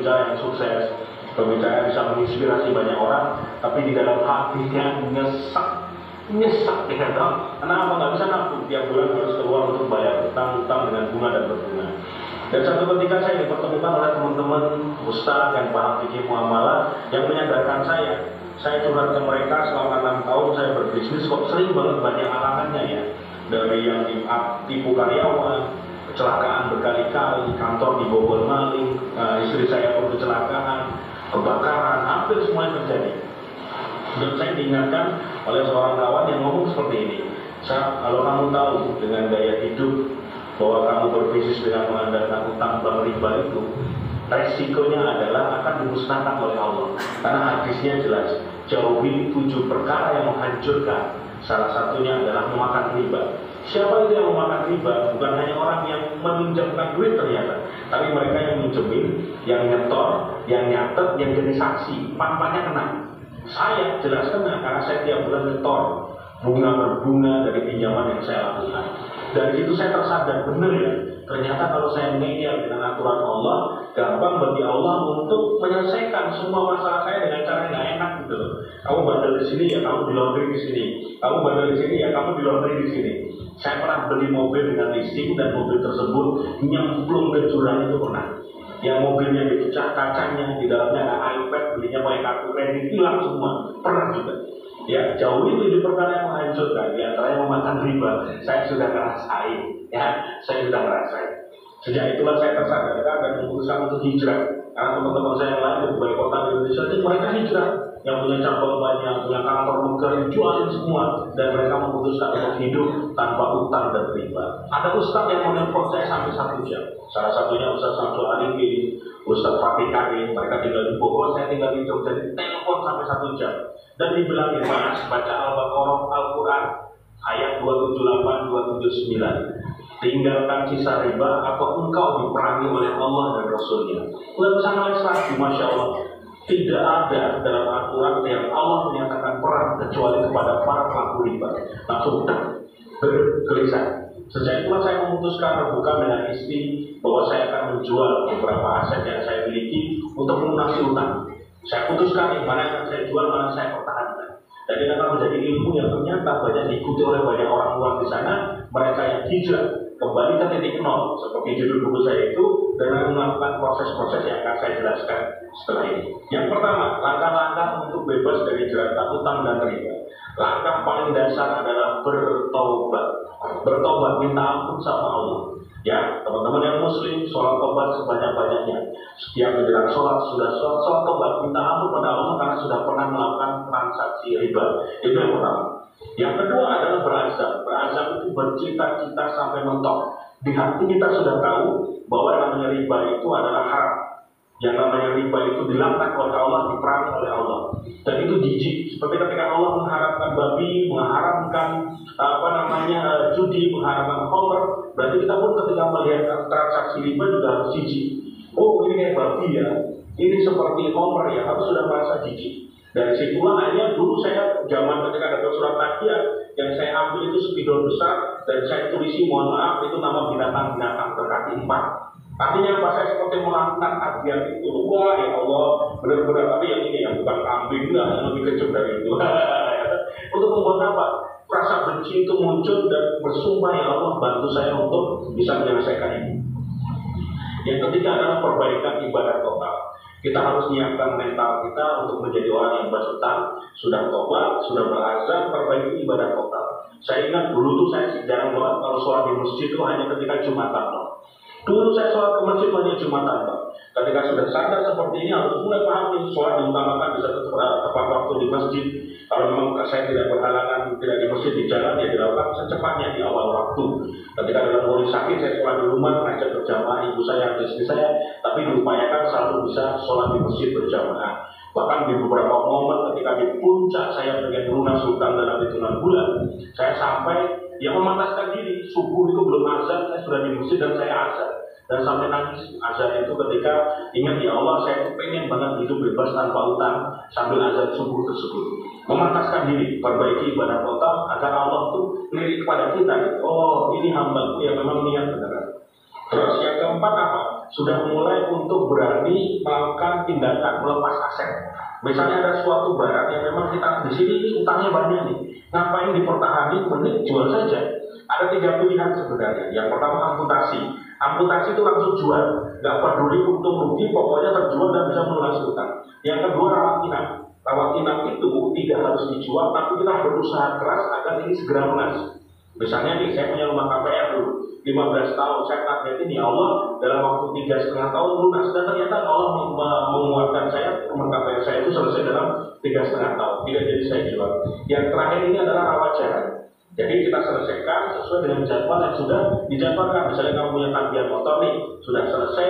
pembicara yang sukses, pembicara yang bisa menginspirasi banyak orang, tapi di dalam hatinya nyesek ya toh. Kenapa nggak bisa nabung tiap bulan harus keluar untuk bayar utang-utang dengan bunga dan berbunga. Dan satu ketika saya dipertemukan oleh teman-teman ustaz yang paham fikih muamalah yang menyadarkan saya curhat ke mereka selama 6 tahun saya berbisnis kok sering banget banyak halangannya ya. Dari yang tipu karyawan, kecelakaan berkali-kali, kantor dibobol maling, istri saya pun kecelakaan, kebakaran, hampir semuanya terjadi. Dan saya diingatkan oleh seorang kawan yang ngomong seperti ini, kalau kamu tahu dengan gaya hidup bahwa kamu berbisnis dengan mengandalkan utang bank riba itu, resikonya adalah akan dimusnahkan oleh Allah. Karena hadisnya jelas, jauhi 7 perkara yang menghancurkan. Salah satunya adalah memakan riba. Siapa itu yang memakan riba? Bukan hanya orang yang meminjamkan duit ternyata, tapi mereka yang minjemin, yang nyetor, yang nyatet, yang jadi saksi. Empat-empatnya kena. Saya jelas kena karena saya tiap bulan nyetor bunga berbunga dari pinjaman yang saya lakukan. Dari situ saya tersadar, benar ya, ternyata kalau saya ngeyel dengan aturan Allah, gampang bagi Allah untuk menyelesaikan semua masalah saya dengan cara yang gak enak gitu loh. Kamu bandel di sini ya kamu di laundry di sini, kamu bandel di sini ya kamu di laundry di sini. Saya pernah beli mobil dengan leasing dan mobil tersebut nyemplung ke jurang itu pernah. Yang mobilnya dipecah kacanya, di dalamnya ada iPad, belinya pakai kartu kredit, hilang semua, pernah juga. Ya, jauhi 7 perkara yang menghancurkan. Di antara yang memakan riba, saya sudah ngerasain. Ya, saya sudah ngerasain. Sejak itulah saya tersadarkan dan memutuskan untuk hijrah. Karena teman-teman saya yang lain di berbagai kota di Indonesia itu mereka hijrah, yang punya cabang banyak, punya kantor megah, dijualin semua, dan mereka memutuskan untuk hidup tanpa utang dan riba. Ada ustaz yang menelpon saya sampai 1 jam. Salah satunya Ustaz Samsul Arifin, Ustaz Fatih Karim, mereka tinggal di Bogor, saya tinggal di Jogja, jadi telepon sampai 1 jam. Dan dibilangin, Mas, baca Al-Baqarah Al-Quran ayat 278, 279. Tinggalkan sisa riba atau engkau diperangi oleh Allah dan Rasulnya. Nggak bisa ngeles lagi, Masya Allah. Tidak ada dalam aturan yang Allah menyatakan perang kecuali kepada para pelaku riba. Langsung bergelisah. Sejak itulah saya memutuskan terbuka dengan istri bahwa saya akan menjual beberapa aset yang saya miliki untuk melunasi utang. Saya putuskan mana yang akan saya jual, mana saya pertahankan. Dan ini akan menjadi ilmu yang ternyata banyak diikuti oleh banyak orang luar di sana. Mereka yang hijrah kembali ke titik nol, seperti judul buku saya itu, dengan melakukan proses-proses yang akan saya jelaskan setelah ini. Yang pertama, langkah-langkah untuk bebas dari jeratan utang dan riba. Langkah paling dasar adalah bertobat. Bertobat, minta ampun sama Allah. Ya, teman-teman yang muslim, sholat tobat sebanyak-banyaknya. Setiap menjelang sholat, sudah sholat tobat, minta ampun pada Allah karena sudah pernah melakukan transaksi riba. Itu yang pertama. Yang kedua adalah berazam. Berazam itu bercita-cita sampai mentok. Di hati kita sudah tahu bahwa yang namanya riba itu adalah haram. Yang namanya riba itu dilaknat oleh Allah, diperangi oleh Allah. Dan itu jijik. Seperti ketika Allah mengharamkan babi, mengharamkan judi, mengharamkan khamr, berarti kita pun ketika melihat transaksi riba juga harus jijik. Oh, ini kayak babi ya. Ini seperti khamr ya, harus sudah merasa jijik. Dari situlah akhirnya dulu saya zaman ketika ada surat takiyah yang saya ambil itu spidol besar dan saya tulisi mohon maaf itu nama binatang-binatang berkaki 4. Artinya apa? Saya seperti melakukan tabiat itu. Wah ya Allah, benar-benar tapi yang ini yang bukan kambing lah, yang lebih kecil dari itu. Untuk membuat apa? Rasa benci itu muncul dan bersumpah ya Allah bantu saya untuk bisa menyelesaikan ini. Yang ketiga adalah perbaikan ibadah total. Kita harus menyiapkan mental kita untuk menjadi orang yang berhutang, sudah tobat, sudah berazam, perbaiki ibadah total. Saya ingat dulu tuh saya jarang banget kalau sholat di masjid itu hanya ketika Jumatan. Dulu saya sholat ke masjid hanya Jumatan. Ketika sudah sadar seperti ini harus mulai paham ini sholat diutamakan bisa tepat waktu di masjid. Kalau memang saya tidak berhalangan tidak di masjid di jalan ya dilakukan secepatnya di awal waktu. Ketika dalam kondisi sakit saya sholat di rumah ngajak berjamaah ibu saya atau istri saya, tapi diupayakan selalu bisa sholat di masjid berjamaah. Bahkan di beberapa momen ketika di puncak saya pengen lunas hutang dalam hitungan bulan, saya sampai memantaskan diri subuh itu belum azan saya sudah di masjid dan saya azan. Dan sampai nangis azan itu ketika ingat ya Allah saya pengen banget hidup bebas tanpa utang sambil azan subuh tersebut. Memantaskan diri, perbaiki ibadah total agar Allah tuh lirik kepada kita. Oh ini hambaku yang memang niat benar. Terus yang keempat apa? Sudah mulai untuk berani melakukan tindakan melepas aset. Misalnya ada suatu barang yang memang kita di sini ini utangnya banyak nih, ngapain dipertahankan? Mending jual saja. Ada 3 pilihan sebenarnya. Yang pertama amputasi. Amputasi itu langsung jual, nggak peduli untung rugi, pokoknya terjual dan bisa melunasi utang. Yang kedua rawat inap. Rawat inap itu tidak harus dijual, tapi kita berusaha keras agar ini segera lunas. Misalnya nih, saya punya rumah KPR dulu, 15 tahun, saya targetin ya Allah dalam waktu 3,5 tahun lunas. Dan ternyata Allah menguatkan saya, rumah KPR saya itu selesai dalam 3,5 tahun, tidak jadi saya jual. Yang terakhir ini adalah rawat jalan. Jadi kita selesaikan sesuai dengan jadwal yang sudah dijadwalkan. Misalnya kamu punya tagihan motor nih, sudah selesai,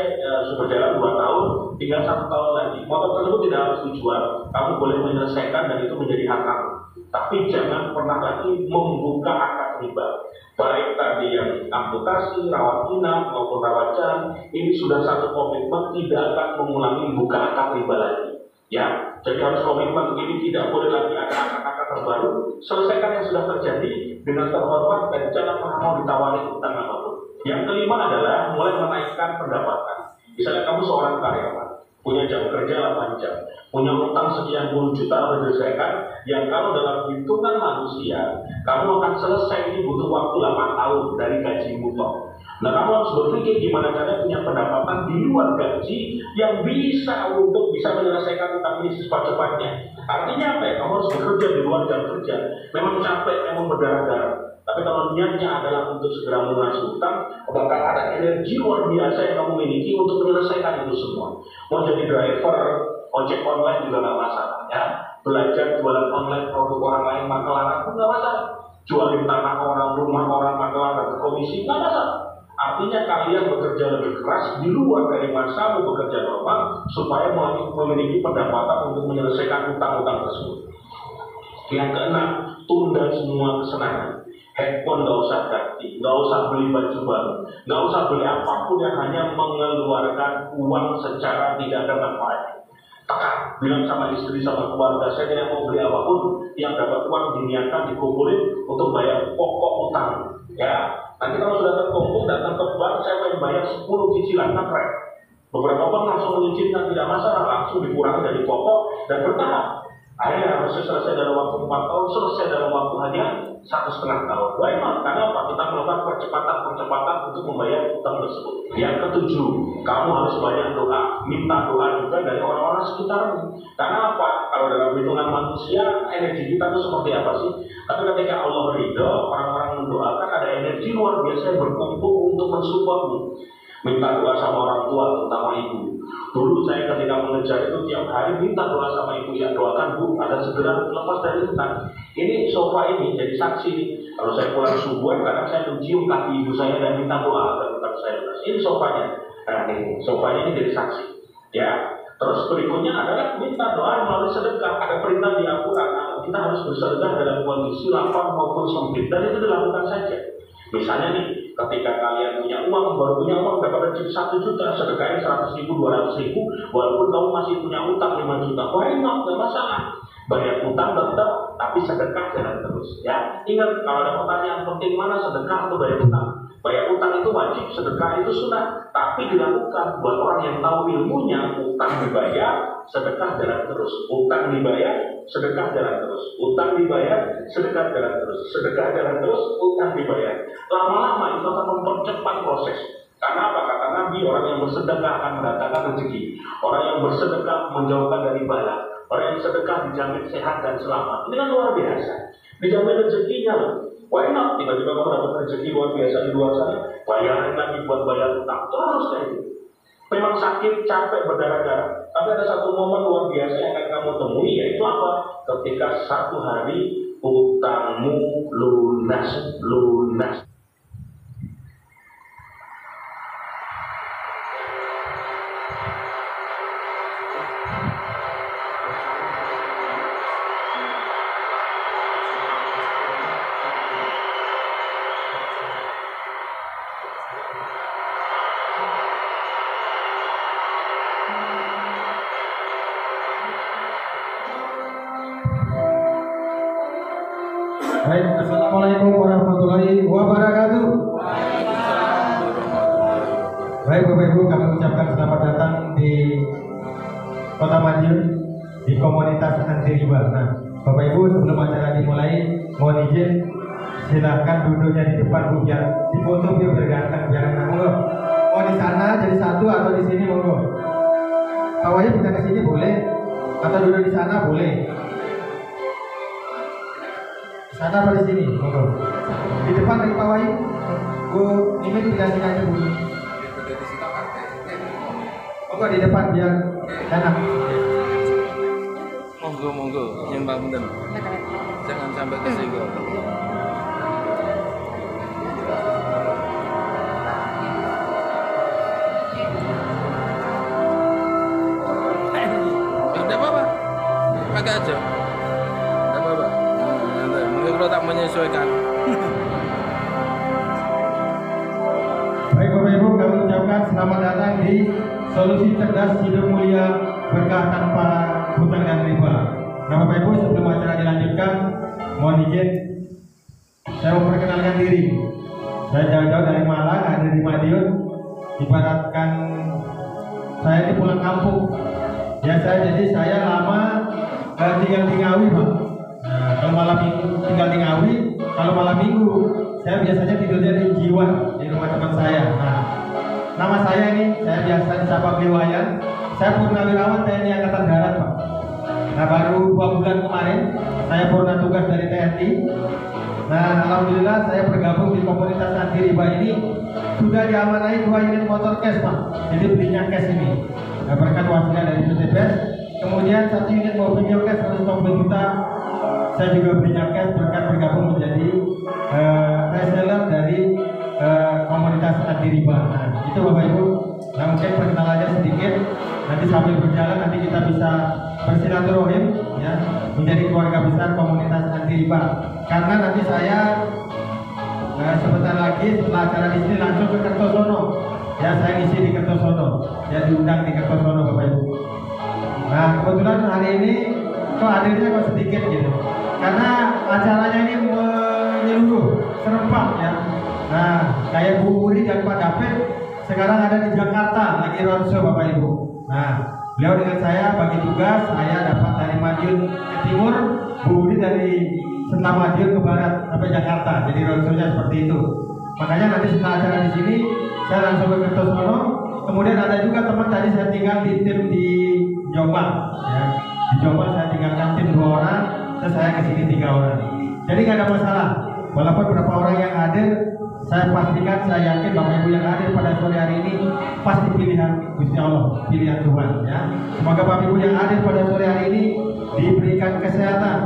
sudah jalan 2 tahun, tinggal 1 tahun lagi. Motor tersebut tidak harus dijual, kamu boleh menyelesaikan dan itu menjadi hak kamu. Tapi jangan pernah lagi membuka akad riba. Baik tadi yang amputasi, rawat inap maupun rawat jalan, ini sudah satu komitmen tidak akan mengulangi buka akad riba lagi. Ya, jadi harus komitmen ini tidak boleh lagi ada akad-akad terbaru. Selesaikan yang sudah terjadi dengan terhormat dan jangan pernah mau ditawari utang apapun. Yang kelima adalah mulai menaikkan pendapatan. Misalnya kamu seorang karyawan, punya jam kerja 8 jam, punya utang sekian puluh juta harus diselesaikan, yang kalau dalam hitungan manusia, kamu akan selesai ini butuh waktu 8 tahun dari gajimu toh. Nah, kamu harus berpikir gimana caranya punya pendapatan di luar gaji yang bisa menyelesaikan utang ini secepat-cepatnya. Artinya apa ya? Kamu harus bekerja di luar jam kerja. Memang capek, memang berdarah-darah. Tapi kalau niatnya adalah untuk segera melunasi utang, bakal ada energi luar biasa yang kamu miliki untuk menyelesaikan itu semua. Mau jadi driver, ojek online juga nggak masalah, ya. Belajar jualan online produk orang lain, makelaran pun nggak masalah. Jualin tanah orang, rumah orang, makelaran, komisi nggak masalah. Artinya kalian bekerja lebih keras di luar dari masa bekerja normal supaya memiliki pendapatan untuk menyelesaikan utang-utang tersebut. Yang keenam, tunda semua kesenangan. Handphone nggak usah ganti, nggak usah beli baju baru, nggak usah beli apapun yang hanya mengeluarkan uang secara tidak ada manfaat. Tekan, bilang sama istri sama keluarga, saya tidak mau beli apapun yang dapat uang diniatkan dikumpulin untuk bayar pokok utang. Ya, nanti kalau sudah terkumpul datang ke bank, saya pengen bayar 10 cicilan keren. Beberapa bank langsung mengizinkan, tidak masalah, langsung dikurangi dari pokok dan bertahap. Akhirnya harusnya selesai dalam waktu 4 tahun, selesai dalam waktu hanya 1,5 tahun. Why not? Karena apa? Kita melakukan percepatan untuk membayar utang tersebut. Yang ketujuh, kamu harus banyak doa, minta doa juga dari orang-orang sekitarmu. Karena apa? Kalau dalam hitungan manusia, energi kita itu seperti apa sih? Tapi ketika Allah ridho, orang-orang mendoakan, ada energi luar biasa yang berkumpul untuk mensupportmu. Minta doa sama orang tua, terutama ibu. Dulu saya ketika mengejar itu tiap hari minta doa sama ibu, ya doakan bu, ada segera lepas dari utang. Ini sofa ini jadi saksi. Kalau saya pulang subuh, kadang saya mencium kaki ibu saya dan minta doa agar utang saya lunas. Ini sofanya. Nah ini sofanya ini jadi saksi. Ya. Terus berikutnya adalah minta doa melalui sedekah. Ada perintah di Al-Quran, kita harus bersedekah dalam kondisi lapar maupun sempit, dan itu dilakukan saja. Misalnya nih, ketika kalian punya uang, baru punya uang, dapat rezeki 1 juta, sedekahin 100.000, 200.000, walaupun kamu masih punya utang 5 juta, why not? Gak masalah. Bayar utang tetap, tapi sedekah jalan terus. Ya, ingat kalau ada pertanyaan penting mana sedekah atau bayar utang? Bayar utang itu wajib, sedekah itu sunnah, tapi dilakukan buat orang yang tahu ilmunya. Utang dibayar, sedekah jalan terus. Utang dibayar, sedekah jalan terus. Utang dibayar, sedekah jalan terus. Sedekah jalan terus, utang dibayar. Lama-lama itu akan mempercepat proses. Karena apa? Kata Nabi, orang yang bersedekah akan mendatangkan rezeki. Orang yang bersedekah menjauhkan dari bala. Orang yang sedekah dijamin sehat dan selamat. Ini kan luar biasa. Dijamin rezekinya loh. Why not? Tiba-tiba kamu dapat rezeki luar biasa di luar sana, bayarin lagi buat bayar utang. Terus kayak gitu. Memang sakit, capek, berdarah-darah. Tapi ada satu momen luar biasa yang akan kamu temui, yaitu apa? Ketika satu hari utangmu lunas. Baik, Assalamualaikum warahmatullahi wabarakatuh. Baik Bapak Ibu, kami ucapkan selamat datang di Kota Madiun di komunitas anti riba. Nah, Bapak Ibu, sebelum acara dimulai, mohon izin silahkan duduknya di depan Bu, biar di foto biar berganteng, biar enak. Monggo. Mau di sana jadi satu atau di sini monggo. Pak Wahyu pindah ke sini boleh, atau duduk di sana boleh. Di sana atau di sini monggo. Di depan dari Pak Wahyu. Bu, ini pindah sini aja Bu. Monggo di depan biar enak. Monggo, nyembah punten. Jangan sampai kesinggung. Tidak apa-apa, pakai aja. Tidak apa-apa. Mungkin kalau tak menyesuaikan. Baik Bapak Ibu, kami ucapkan selamat datang di Solusi Cerdas Hidup Mulia Berkah Tanpa Hutang dan Riba. Nah Bapak Ibu, sebelum acara dilanjutkan, mohon izin saya memperkenalkan diri. Saya jauh-jauh dari Malang, ada di Madiun. Ibaratkan saya ini pulang kampung. Ya saya lama tinggal di Ngawi Pak. Nah, kalau malam minggu tinggal di Ngawi, kalau malam minggu saya biasanya tidurnya di Jiwan, di rumah teman saya. Nah, nama saya ini, saya biasa disapa Bliwayan. Saya Purnawirawan TNI Angkatan Darat, Pak. Nah, baru 2 bulan kemarin, saya purna tugas dari TNI. Nah, alhamdulillah saya bergabung di komunitas anti riba ini. Sudah diamanai 2 unit motor cash, Pak. Jadi belinya cash ini. Nah, berkat wasilah dari PT BES. Kemudian 1 unit mobil cash 120 juta. Saya juga belinya cash berkat bergabung menjadi reseller dari komunitas anti riba. Nah, itu Bapak Ibu. Nah, mungkin perkenalannya sedikit. Nanti sambil berjalan nanti kita bisa bersilaturahim ya, menjadi keluarga besar komunitas anti riba. Karena nanti saya sebentar lagi setelah acara di sini langsung ke Kertosono. Ya, saya ngisi di Kertosono. Ya, diundang di Kertosono Bapak Ibu. Nah, kebetulan hari ini kok hadirnya kok sedikit gitu. Karena acaranya ini menyeluruh, serempak ya. Nah, kayak Bu Uri dan Pak David sekarang ada di Jakarta lagi roadshow Bapak Ibu. Nah, beliau dengan saya bagi tugas, saya dapat dari Madiun ke timur, Bu Uri dari setelah Madiun ke barat sampai Jakarta. Jadi roadshow-nya seperti itu. Makanya nanti setelah acara di sini saya langsung ke Kertosono. Kemudian ada juga teman tadi saya tinggal di tim di Jombang ya. Di Jombang saya tinggalkan tim 2 orang, terus saya ke sini 3 orang. Jadi nggak ada masalah. Walaupun berapa orang yang hadir, saya pastikan, saya yakin Bapak Ibu yang hadir pada sore hari ini pasti pilihan Gusti Allah, pilihan Tuhan ya. Semoga Bapak Ibu yang hadir pada sore hari ini diberikan kesehatan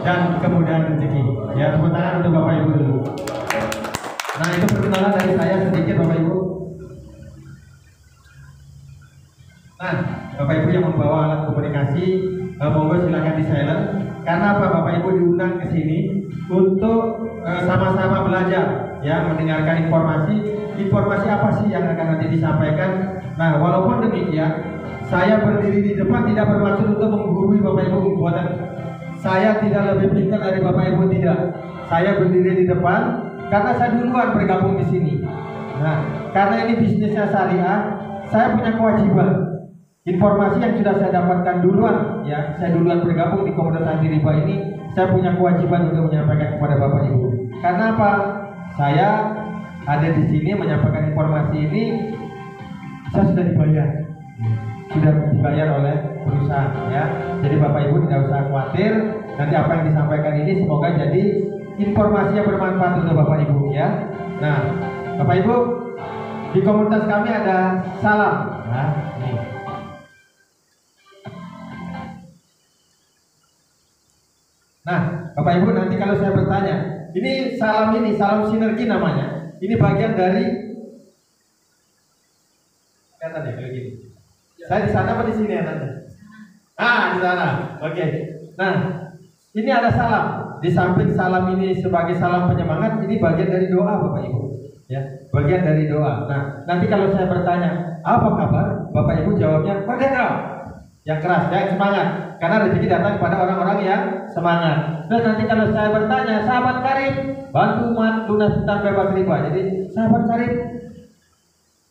dan kemudahan rezeki. Ya, tepuk tangan untuk Bapak Ibu dulu. Nah, itu perkenalan dari saya sedikit Bapak Ibu. Nah, Bapak Ibu yang membawa alat komunikasi, monggo silakan di silent. Karena apa, Bapak Ibu diundang ke sini untuk sama-sama belajar, ya, mendengarkan informasi apa sih yang akan nanti disampaikan. Nah, walaupun demikian, saya berdiri di depan tidak bermaksud untuk menggurui Bapak Ibu buatan. Saya tidak lebih pintar dari Bapak Ibu, tidak. Saya berdiri di depan karena saya duluan bergabung di sini. Nah, karena ini bisnisnya syariah, saya punya kewajiban. Informasi yang sudah saya dapatkan duluan, ya, saya duluan bergabung di komunitas anti riba ini, saya punya kewajiban untuk menyampaikan kepada Bapak Ibu. Karena apa? Saya ada di sini menyampaikan informasi ini, saya sudah dibayar oleh perusahaan, ya. Jadi Bapak Ibu tidak usah khawatir. Nanti apa yang disampaikan ini semoga jadi informasi yang bermanfaat untuk Bapak Ibu, ya. Nah, Bapak Ibu, di komunitas kami ada salam. Nah, ini. Nah, Bapak Ibu, nanti kalau saya bertanya, ini salam sinergi namanya. Ini bagian dari, kelihatan ya kayak gini. Saya di sana apa di sini ya nanti? Di sana. Oke. Nah, ini ada salam. Di samping salam ini sebagai salam penyemangat, ini bagian dari doa Bapak Ibu. Ya, bagian dari doa. Nah, nanti kalau saya bertanya, apa kabar? Bapak Ibu jawabnya, merdeka. Yang keras, yang semangat. Karena rezeki datang kepada orang-orang yang semangat. Dan nanti kalau saya bertanya, sahabat karib, bantu umat lunas hutang bebas riba. Jadi sahabat karib,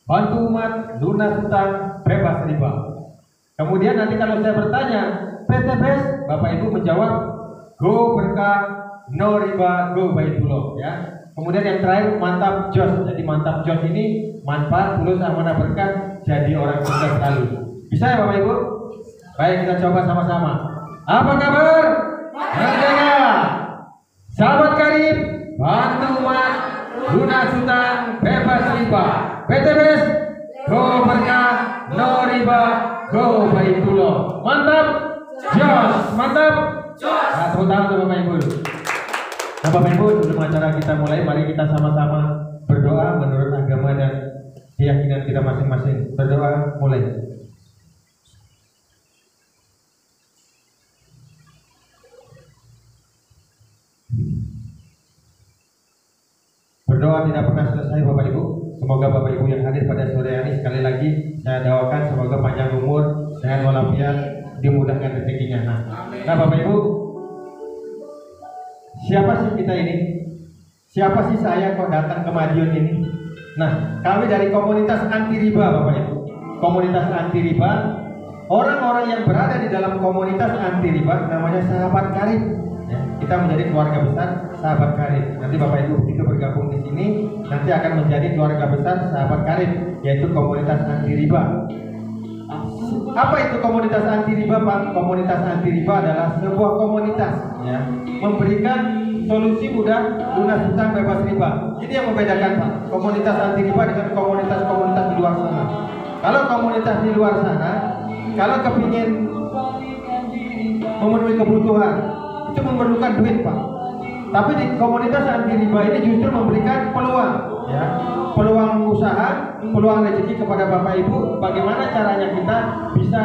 bantu umat lunas hutang bebas riba. Kemudian nanti kalau saya bertanya PTBS, Bapak Ibu menjawab go berkah, no riba, go baitullah ya. Kemudian yang terakhir mantap jos. Jadi mantap jos ini manfaat, tulus, amanah, berkah, jadi orang sukses selalu. Bisa ya Bapak Ibu? Baik, kita coba sama-sama. Apa kabar? Merdeka. Sahabat karib, bantu umat lunas hutang bebas riba. PTBS go berkah, no riba, go baitullah. Mantap jos, mantap. Nah, tepuk tangan untuk Bapak Ibu. Nah, Bapak Ibu, sebelum acara kita mulai, mari kita sama-sama berdoa menurut agama dan keyakinan kita masing-masing. Berdoa mulai. Berdoa tidak pernah selesai Bapak Ibu. Semoga Bapak Ibu yang hadir pada sore hari, sekali lagi saya doakan semoga panjang umur, sehat walafiat, dimudahkan rezekinya. Nah Bapak Ibu, siapa sih kita ini? Siapa sih saya kok datang ke Madiun ini? Nah, kami dari komunitas anti riba Bapak Ibu. Komunitas anti riba, orang-orang yang berada di dalam komunitas anti riba namanya sahabat karib. Ya, kita menjadi keluarga besar sahabat karib. Nanti Bapak Ibu begitu bergabung di sini, nanti akan menjadi keluarga besar sahabat karib, yaitu komunitas anti riba. Apa itu komunitas anti riba Pak? Komunitas anti riba adalah sebuah komunitas ya, memberikan solusi mudah lunas hutang bebas riba. Ini yang membedakan Pak, komunitas anti riba dengan komunitas-komunitas di luar sana. Kalau komunitas di luar sana, kalau kepingin memenuhi kebutuhan, itu memerlukan duit Pak. Tapi di komunitas anti riba ini justru memberikan peluang ya, peluang usaha, peluang rezeki kepada Bapak Ibu. Bagaimana caranya kita bisa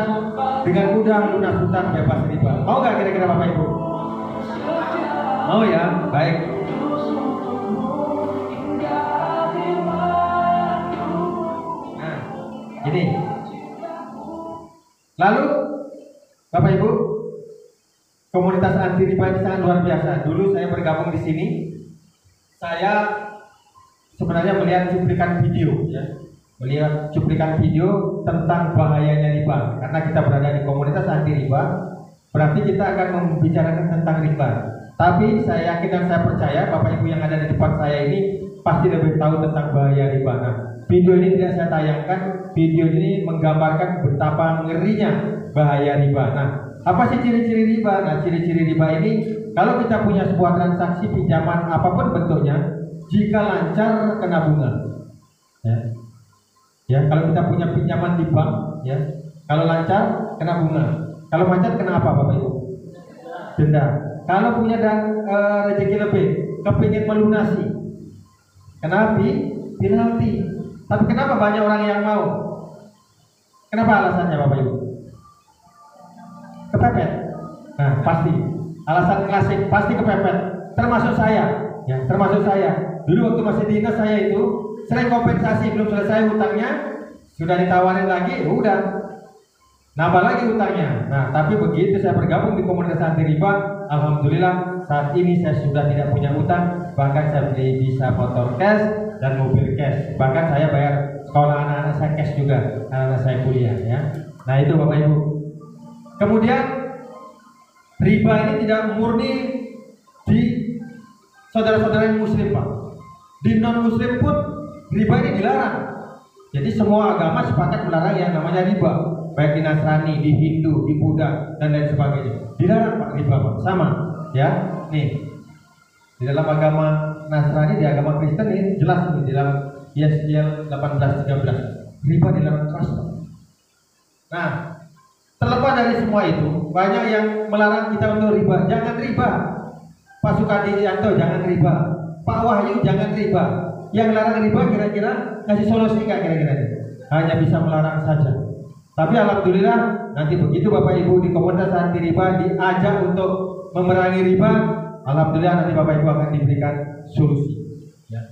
dengan mudah lunas hutang bebas riba? Mau nggak kira-kira Bapak Ibu? Mau ya? Baik. Nah, ini. Lalu Bapak Ibu, komunitas anti riba ini sangat luar biasa. Dulu saya bergabung di sini, saya sebenarnya melihat cuplikan video, ya, melihat cuplikan video tentang bahayanya riba. Karena kita berada di komunitas anti riba, berarti kita akan membicarakan tentang riba. Tapi saya yakin dan saya percaya Bapak Ibu yang ada di depan saya ini pasti lebih tahu tentang bahaya riba. Nah, video ini tidak saya tayangkan. Video ini menggambarkan betapa ngerinya bahaya riba. Nah, apa sih ciri-ciri riba? Nah, ciri-ciri riba ini, kalau kita punya sebuah transaksi pinjaman apapun bentuknya, jika lancar kena bunga. Ya, kalau kita punya pinjaman di bank, ya, kalau lancar kena bunga. Kalau macet kena apa Bapak Ibu? Denda. Kalau punya rezeki lebih, kepingin melunasi, kena penalti. Tapi kenapa banyak orang yang mau? Kenapa alasannya Bapak Ibu? Kepepet. Nah, pasti alasan klasik, pasti kepepet. Termasuk saya, ya, termasuk saya. Dulu waktu masih dinas saya itu sering kompensasi, belum selesai hutangnya sudah ditawarin lagi, udah nambah lagi hutangnya. Nah, tapi begitu saya bergabung di komunitas anti riba, alhamdulillah saat ini saya sudah tidak punya hutang, bahkan saya bisa motor cash dan mobil cash. Bahkan saya bayar sekolah anak-anak saya cash juga, anak-anak saya kuliah ya. Nah, itu Bapak Ibu. Kemudian riba ini tidak murni di saudara-saudara yang muslim Pak. Di non muslim pun riba ini dilarang. Jadi semua agama sepakat melarang yang namanya riba, baik di Nasrani, di Hindu, di Buddha dan lain sebagainya. Dilarang Pak riba Pak. Sama ya. Nih, di dalam agama Nasrani, di agama Kristen ini jelas nih, di dalam Yesaya 18:13 riba dilarang keras Pak. Nah, terlepas dari semua itu, banyak yang melarang kita untuk riba. Jangan riba. Pak Sukadianto jangan riba. Pak Wahyu jangan riba. Yang larang riba kira-kira kasih solusi nggak kira-kira? Hanya bisa melarang saja. Tapi alhamdulillah nanti begitu Bapak Ibu di komunitas anti riba diajak untuk memerangi riba, alhamdulillah nanti Bapak Ibu akan diberikan solusi. Ya.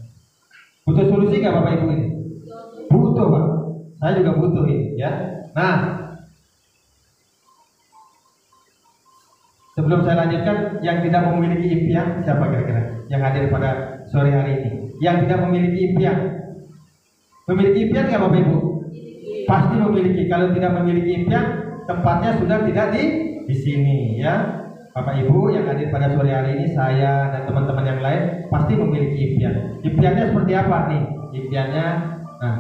Butuh solusi nggak Bapak Ibu ini? Butuh Pak. Saya juga butuh ini. Ya. Nah, sebelum saya lanjutkan, yang tidak memiliki impian siapa kira-kira yang hadir pada sore hari ini? Yang tidak memiliki impian, Memiliki impian nggak Bapak Ibu? Pasti memiliki. Kalau tidak memiliki impian, tempatnya sudah tidak di sini ya. Bapak Ibu yang hadir pada sore hari ini, saya dan teman-teman yang lain pasti memiliki impian. Impiannya seperti apa nih? Impiannya, nah,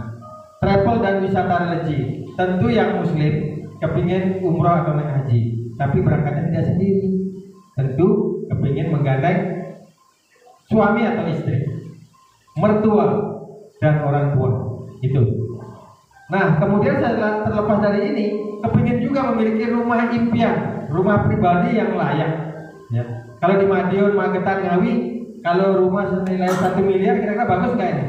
travel dan wisata religi. Tentu yang Muslim kepingin umroh atau naik haji, tapi berangkatnya tidak sendiri. Tentu kepingin menggandeng suami atau istri, mertua dan orang tua. Itu. Nah, kemudian setelah terlepas dari ini, kepingin juga memiliki rumah impian, rumah pribadi yang layak. Ya. Kalau di Madiun, Magetan, Ngawi, kalau rumah senilai 1 miliar, kira-kira bagus nggak ini?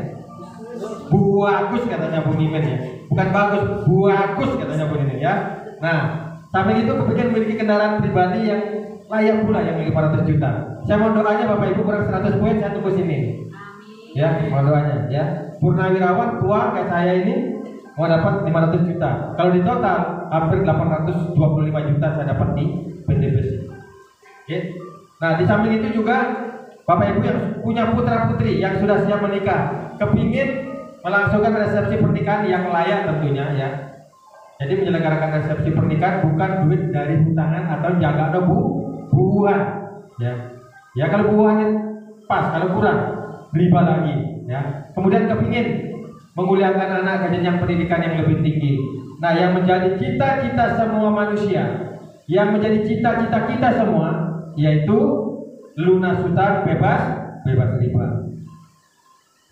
Bagus katanya Bu Mimin ya. Bukan bagus, bagus katanya Bu Mimin ya. Nah, samping itu kepingin memiliki kendaraan pribadi yang layak pula, yang 500 juta. Saya mau doanya Bapak Ibu kurang 100 poin, saya tunggu sini. Ya, mau doanya ya. Purnawirawan tua kayak saya ini mau dapat 500 juta. Kalau di total hampir 825 juta saya dapat di PT Besi. Oke. Nah, di samping itu juga Bapak Ibu yang punya putra putri yang sudah siap menikah, kepingin melangsungkan resepsi pernikahan yang layak tentunya ya. Jadi menyelenggarakan resepsi pernikahan bukan duit dari hutangan atau jaga buah ya. Ya kalau buahnya pas, kalau kurang riba lagi ya. Kemudian kepingin menguliakan anak ke jenjang pendidikan yang lebih tinggi. Nah, yang menjadi cita-cita semua manusia, yang menjadi cita-cita kita semua, yaitu lunas hutang bebas riba.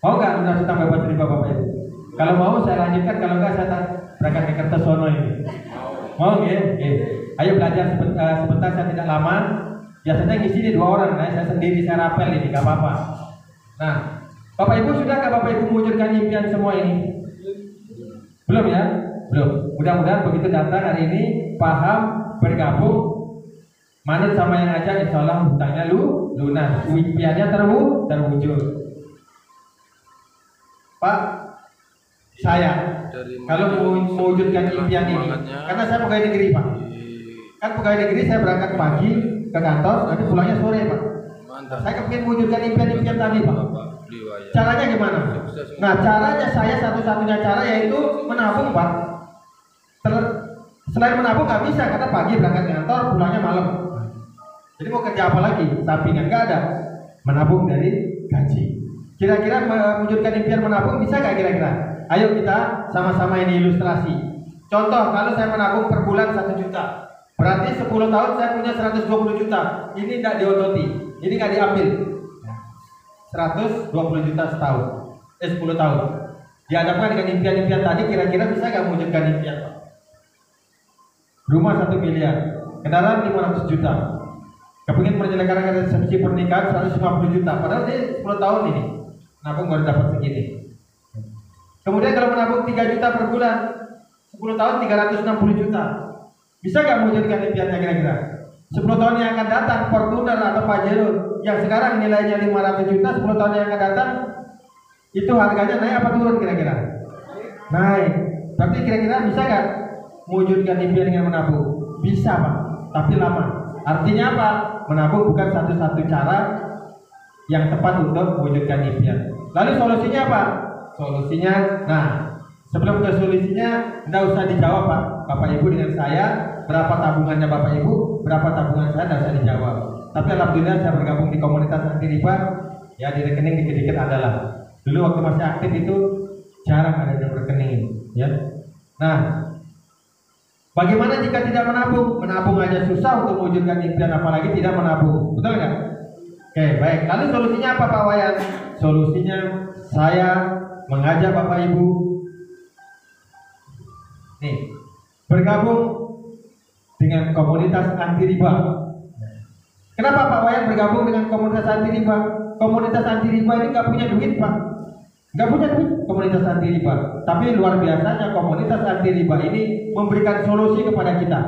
Mau nggak lunas hutang bebas riba Bapak Ibu? Kalau mau saya lanjutkan, kalau nggak saya berangkat ke Kertosono ini. Mau nggak? Ayo belajar sebentar, saya tidak lama. Biasanya ngisi ini 2 orang, nah saya sendiri, saya rapel ini, nggak apa-apa. Nah, Bapak Ibu sudahkah Bapak Ibu mewujudkan impian semua ini? Belum ya? Belum. Mudah-mudahan begitu datang hari ini paham, bergabung, manut sama yang aja, insya Allah hutangnya lunas, impiannya terwujud. Pak, saya kalau mewujudkan impian ini, karena saya pegawai negeri Pak. Kan pegawai negeri saya berangkat pagi ke kantor, nanti pulangnya sore Pak. Saya kepingin mewujudkan impian-impian tadi Pak. Caranya gimana? Nah, caranya saya satu-satunya cara yaitu menabung Pak. Selain menabung nggak bisa karena pagi berangkat kantor, pulangnya malam. Jadi mau kerja apa lagi? Sampingan nggak ada. Menabung dari gaji. Kira-kira mewujudkan impian menabung bisa nggak kira-kira? Ayo kita sama-sama ini ilustrasi. Contoh, kalau saya menabung per bulan 1 juta, berarti 10 tahun saya punya 120 juta. Ini tidak diototi, ini nggak diambil. 120 juta setahun, 10 tahun. Dihadapkan dengan impian-impian tadi, kira-kira bisa nggak mewujudkan impian? Rumah 1 miliar, kendaraan 500 juta, kepingin menyelenggarakan resepsi pernikahan 150 juta, padahal dia 10 tahun ini nabung baru dapat segini. Kemudian kalau menabung 3 juta per bulan, 10 tahun 360 juta, bisa nggak mewujudkan impiannya kira-kira? 10 tahun yang akan datang, Fortuner atau Pajero yang sekarang nilainya 500 juta, 10 tahun yang akan datang itu harganya naik apa turun kira-kira? Naik. Tapi kira-kira bisa nggak mewujudkan impian dengan menabung? Bisa Pak, tapi lama. Artinya apa? Menabung bukan satu-satu cara yang tepat untuk mewujudkan impian. Lalu solusinya apa? Solusinya, nah sebelum ke solusinya, tidak usah dijawab Pak. Bapak Ibu dengan saya, berapa tabungannya Bapak Ibu, berapa tabungan saya, tidak usah dijawab. Tapi alhamdulillah saya bergabung di komunitas anti riba, ya di rekening dikit-dikit adalah. Dulu waktu masih aktif itu jarang ada yang rekening, ya. Nah, bagaimana jika tidak menabung? Menabung aja susah untuk mewujudkan impian, apalagi tidak menabung, betul nggak? Oke, baik. Lalu solusinya apa Pak Wayan? Solusinya saya mengajak Bapak Ibu nih bergabung dengan komunitas anti riba. Kenapa Pak Wayan bergabung dengan komunitas anti riba? Komunitas anti riba ini nggak punya duit Pak, nggak punya duit komunitas anti riba. Tapi luar biasanya komunitas anti riba ini memberikan solusi kepada kita,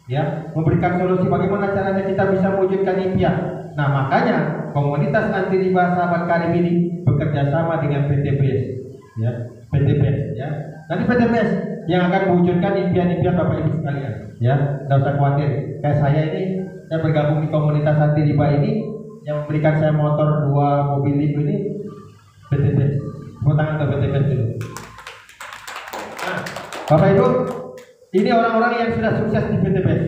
ya, memberikan solusi bagaimana caranya kita bisa mewujudkan impian. Nah makanya komunitas anti riba Sahabat Karim ini bekerja sama dengan PT BES, ya, PT BES, ya. Nanti PT BES yang akan mewujudkan impian-impian Bapak Ibu sekalian, ya, tidak usah khawatir. Kayak saya ini, saya bergabung di komunitas anti riba ini, yang memberikan saya motor 2 mobil itu ini PT BES. Tepuk tangan untuk PT BES dulu. Bapak Ibu, ini orang-orang yang sudah sukses di PTBS.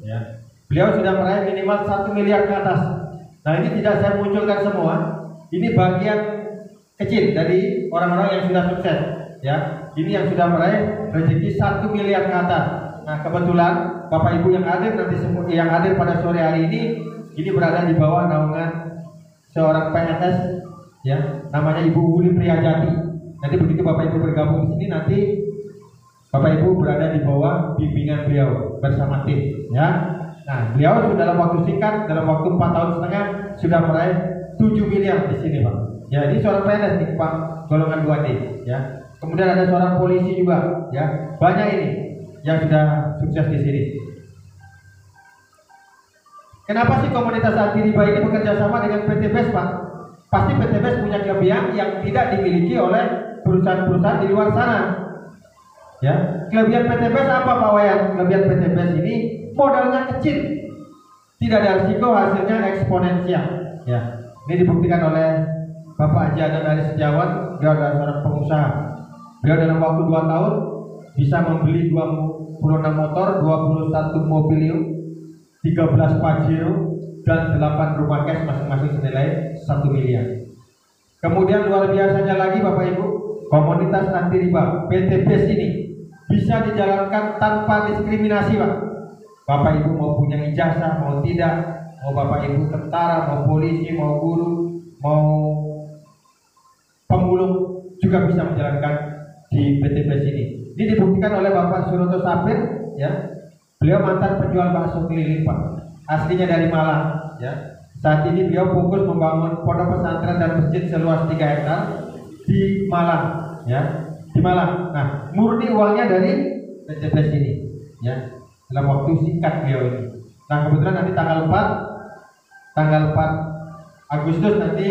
Ya. Beliau sudah meraih minimal 1 miliar ke atas. Nah, ini tidak saya munculkan semua. Ini bagian kecil dari orang-orang yang sudah sukses. Ya, ini yang sudah meraih rezeki 1 miliar ke atas. Nah, kebetulan Bapak Ibu yang hadir nanti yang hadir pada sore hari ini berada di bawah naungan seorang PNS, ya, namanya Ibu Wuli Priyajati. Nanti begitu Bapak Ibu bergabung di sini, nanti Bapak Ibu berada di bawah bimbingan beliau bersama tim, ya. Nah, beliau sudah dalam waktu singkat, dalam waktu 4 tahun setengah sudah meraih 7 miliar di sini, Pak. Ya, ini seorang PNS nih, Pak, golongan 2D, ya. Kemudian ada seorang polisi juga, ya. Banyak ini yang sudah sukses di sini. Kenapa sih komunitas anti riba ini bekerja sama dengan PTBS, Pak? Pasti PTBS punya kelebihan yang tidak dimiliki oleh perusahaan-perusahaan di luar sana. Ya, kelebihan PTBS apa, Pak Wayan? Kelebihan PTBS ini modalnya kecil, tidak ada risiko, hasilnya eksponensial. Ya, ini dibuktikan oleh Bapak Haji Adan Ali Setiawan. Dia adalah seorang pengusaha. Beliau dalam waktu 2 tahun bisa membeli 26 motor, 21 mobil, 13 Pajero, dan 8 rumah cash masing-masing senilai 1 miliar. Kemudian luar biasanya lagi Bapak Ibu, komunitas anti riba PTBS ini bisa dijalankan tanpa diskriminasi, Pak. Bapak Ibu mau punya ijazah, mau tidak, mau Bapak Ibu tentara, mau polisi, mau guru, mau pemulung juga bisa menjalankan di PTBS ini. Ini dibuktikan oleh Bapak Suroto Sapir, ya. Beliau mantan penjual bakso keliling, Pak. Aslinya dari Malang, ya. Saat ini beliau fokus membangun pondok pesantren dan masjid seluas 3 hektar di Malang, ya. Di Malang. Nah, murni uangnya dari PTBS ini, ya. Dalam waktu singkat beliau ini. Nah, kebetulan nanti tanggal 4 Agustus nanti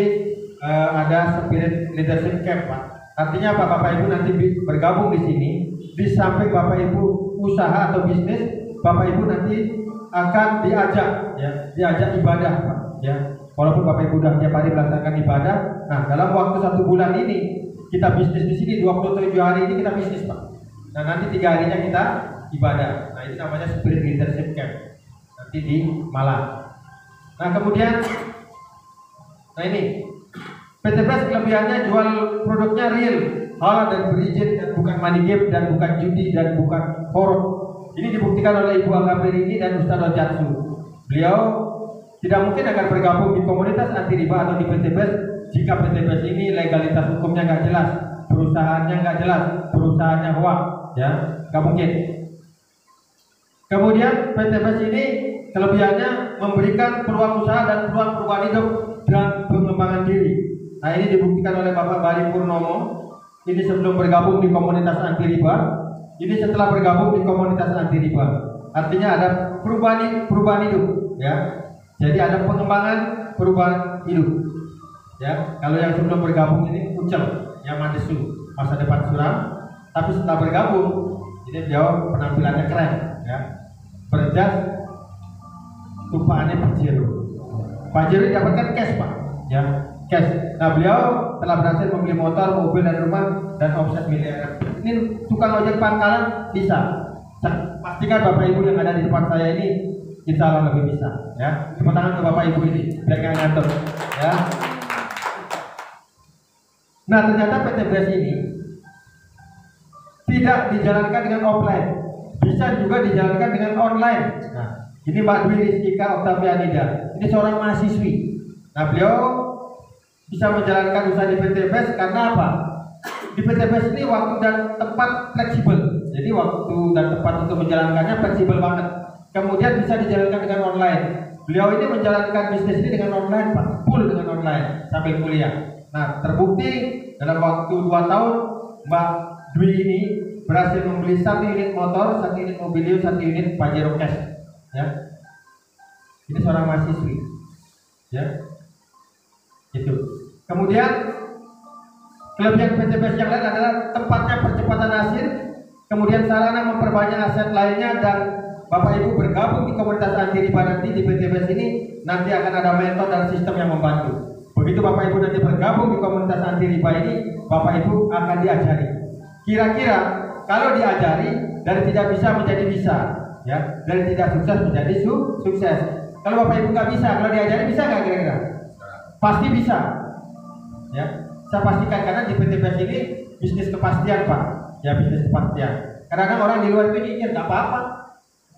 ada Spirit Leadership Camp, Pak. Artinya apa, Bapak Ibu nanti bergabung di sini, di samping Bapak Ibu usaha atau bisnis, Bapak Ibu nanti akan diajak, ya, diajak ibadah, Pak. Ya, walaupun Bapak Ibu sudah tiap hari melaksanakan ibadah, nah dalam waktu 1 bulan ini kita bisnis di sini, 27 hari ini kita bisnis, Pak. Nah, nanti 3 harinya kita ibadah. Nah, ini namanya Spirit Leadership Camp nanti di Malang. Nah, kemudian, nah ini PTBS kelebihannya jual produknya real, halal dan berizin, dan bukan money game, dan bukan judi, dan bukan korup. Ini dibuktikan oleh Ibu Agha Berini dan Ustaz Rojatsu. Beliau tidak mungkin akan bergabung di komunitas anti riba atau di PTBS jika PTBS ini legalitas hukumnya nggak jelas, perusahaannya nggak jelas, perusahaannya hoax, ya, nggak mungkin. Kemudian PTBS ini kelebihannya memberikan peluang usaha dan peluang perubahan hidup dan pengembangan diri. Nah, ini dibuktikan oleh Bapak Bari Purnomo. Ini sebelum bergabung di komunitas anti riba, ini setelah bergabung di komunitas anti riba. Artinya ada perubahan hidup, ya. Jadi ada pengembangan perubahan hidup. Ya, kalau yang sebelum bergabung ini kucel, yang madesu, masa depan suram. Tapi setelah bergabung, ini beliau penampilannya keren, ya. Berjas, tumpahannya Pajero. Pajero didapatkan cash, Pak, ya, cash. Nah, beliau telah berhasil membeli motor, mobil, dan rumah, dan omset miliaran. Ini tukang ojek pangkalan bisa. Pastikan Bapak Ibu yang ada di depan saya ini insya Allah lebih bisa, ya. Tepuk tangan ke Bapak Ibu ini biar nggak ngantuk, ya. Nah, ternyata PTBS ini tidak dijalankan dengan offline, bisa juga dijalankan dengan online. Nah, ini Mbak Dwi Rizkika Oktavianida, ini seorang mahasiswi. Nah, beliau bisa menjalankan usaha di PTBS karena apa? Di PTBS ini waktu dan tempat fleksibel. Jadi waktu dan tempat untuk menjalankannya fleksibel banget. Kemudian bisa dijalankan dengan online. Beliau ini menjalankan bisnis ini dengan online, Pak. Full dengan online sambil kuliah. Nah, terbukti dalam waktu 2 tahun Mbak Dwi ini berhasil membeli 1 unit motor, 1 unit mobil, 1 unit Pajero cash. Ya. Ini seorang mahasiswi. Ya. Itu. Kemudian kelebihan PTBS yang lain adalah tempatnya percepatan hasil, kemudian sarana memperbanyak aset lainnya, dan Bapak Ibu bergabung di komunitas anti riba nanti di PTBS ini nanti akan ada mentor dan sistem yang membantu. Begitu Bapak Ibu nanti bergabung di komunitas anti riba ini, Bapak Ibu akan diajari kira-kira kalau diajari dari tidak bisa menjadi bisa, ya, dari tidak sukses menjadi sukses. Kalau Bapak Ibu nggak bisa, kalau diajari bisa nggak kira-kira? Pasti bisa, ya. Saya pastikan karena di PTBS ini bisnis kepastian Pak, ya bisnis kepastian. Kadang-kadang orang di luar itu nyinyir, nggak apa-apa,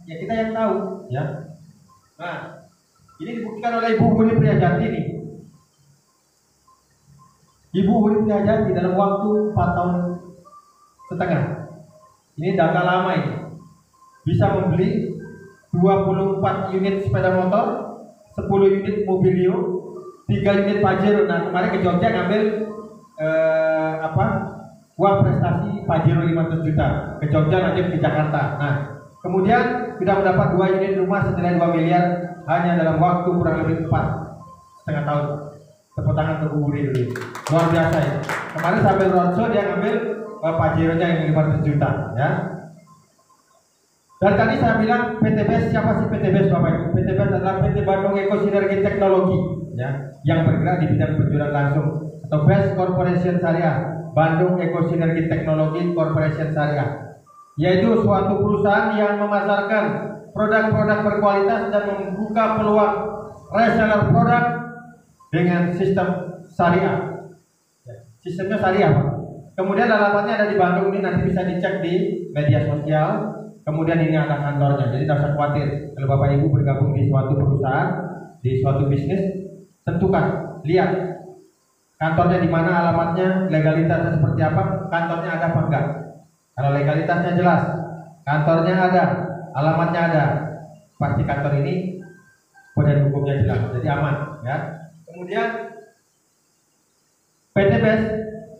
ya kita yang tahu, ya. Nah, ini dibuktikan oleh Ibu Wuri Priyajanti nih. Ibu Wuri Priyajanti dalam waktu 4 tahun setengah, ini data lama ini, bisa membeli 24 unit sepeda motor, 10 unit mobilio, 3 unit Pajero. Nah kemarin ke Jogja ngambil uang prestasi Pajero 500 juta, ke Jogja lanjut ke Jakarta. Nah kemudian sudah mendapat 2 unit rumah senilai 2 miliar hanya dalam waktu kurang lebih 4,5 tahun. Tepuk tangan untuk Bu Wuri dulu, luar biasa ya. Kemarin sambil roadshow dia ngambil Pajero-nya yang 500 juta, ya. Dan tadi saya bilang PTBS, siapa sih PTBS Bapak Ibu? PTBS adalah PT Bandung Eko Sinergi Teknologi, ya, yang bergerak di bidang penjualan langsung atau BES Corporation Syariah, Bandung Eko Sinergi Teknologi Corporation Syariah, yaitu suatu perusahaan yang memasarkan produk-produk berkualitas dan membuka peluang reseller produk dengan sistem syariah. Sistemnya syariah Pak. Kemudian alamatnya ada di Bandung ini, nanti bisa dicek di media sosial. Kemudian ini ada kantornya, jadi tidak usah khawatir kalau Bapak Ibu bergabung di suatu perusahaan, di suatu bisnis, tentukan, lihat kantornya di mana, alamatnya, legalitasnya seperti apa, kantornya ada apa enggak. Kalau legalitasnya jelas, kantornya ada, alamatnya ada, pasti kantor ini badan hukumnya jelas, jadi aman, ya. Kemudian PTBS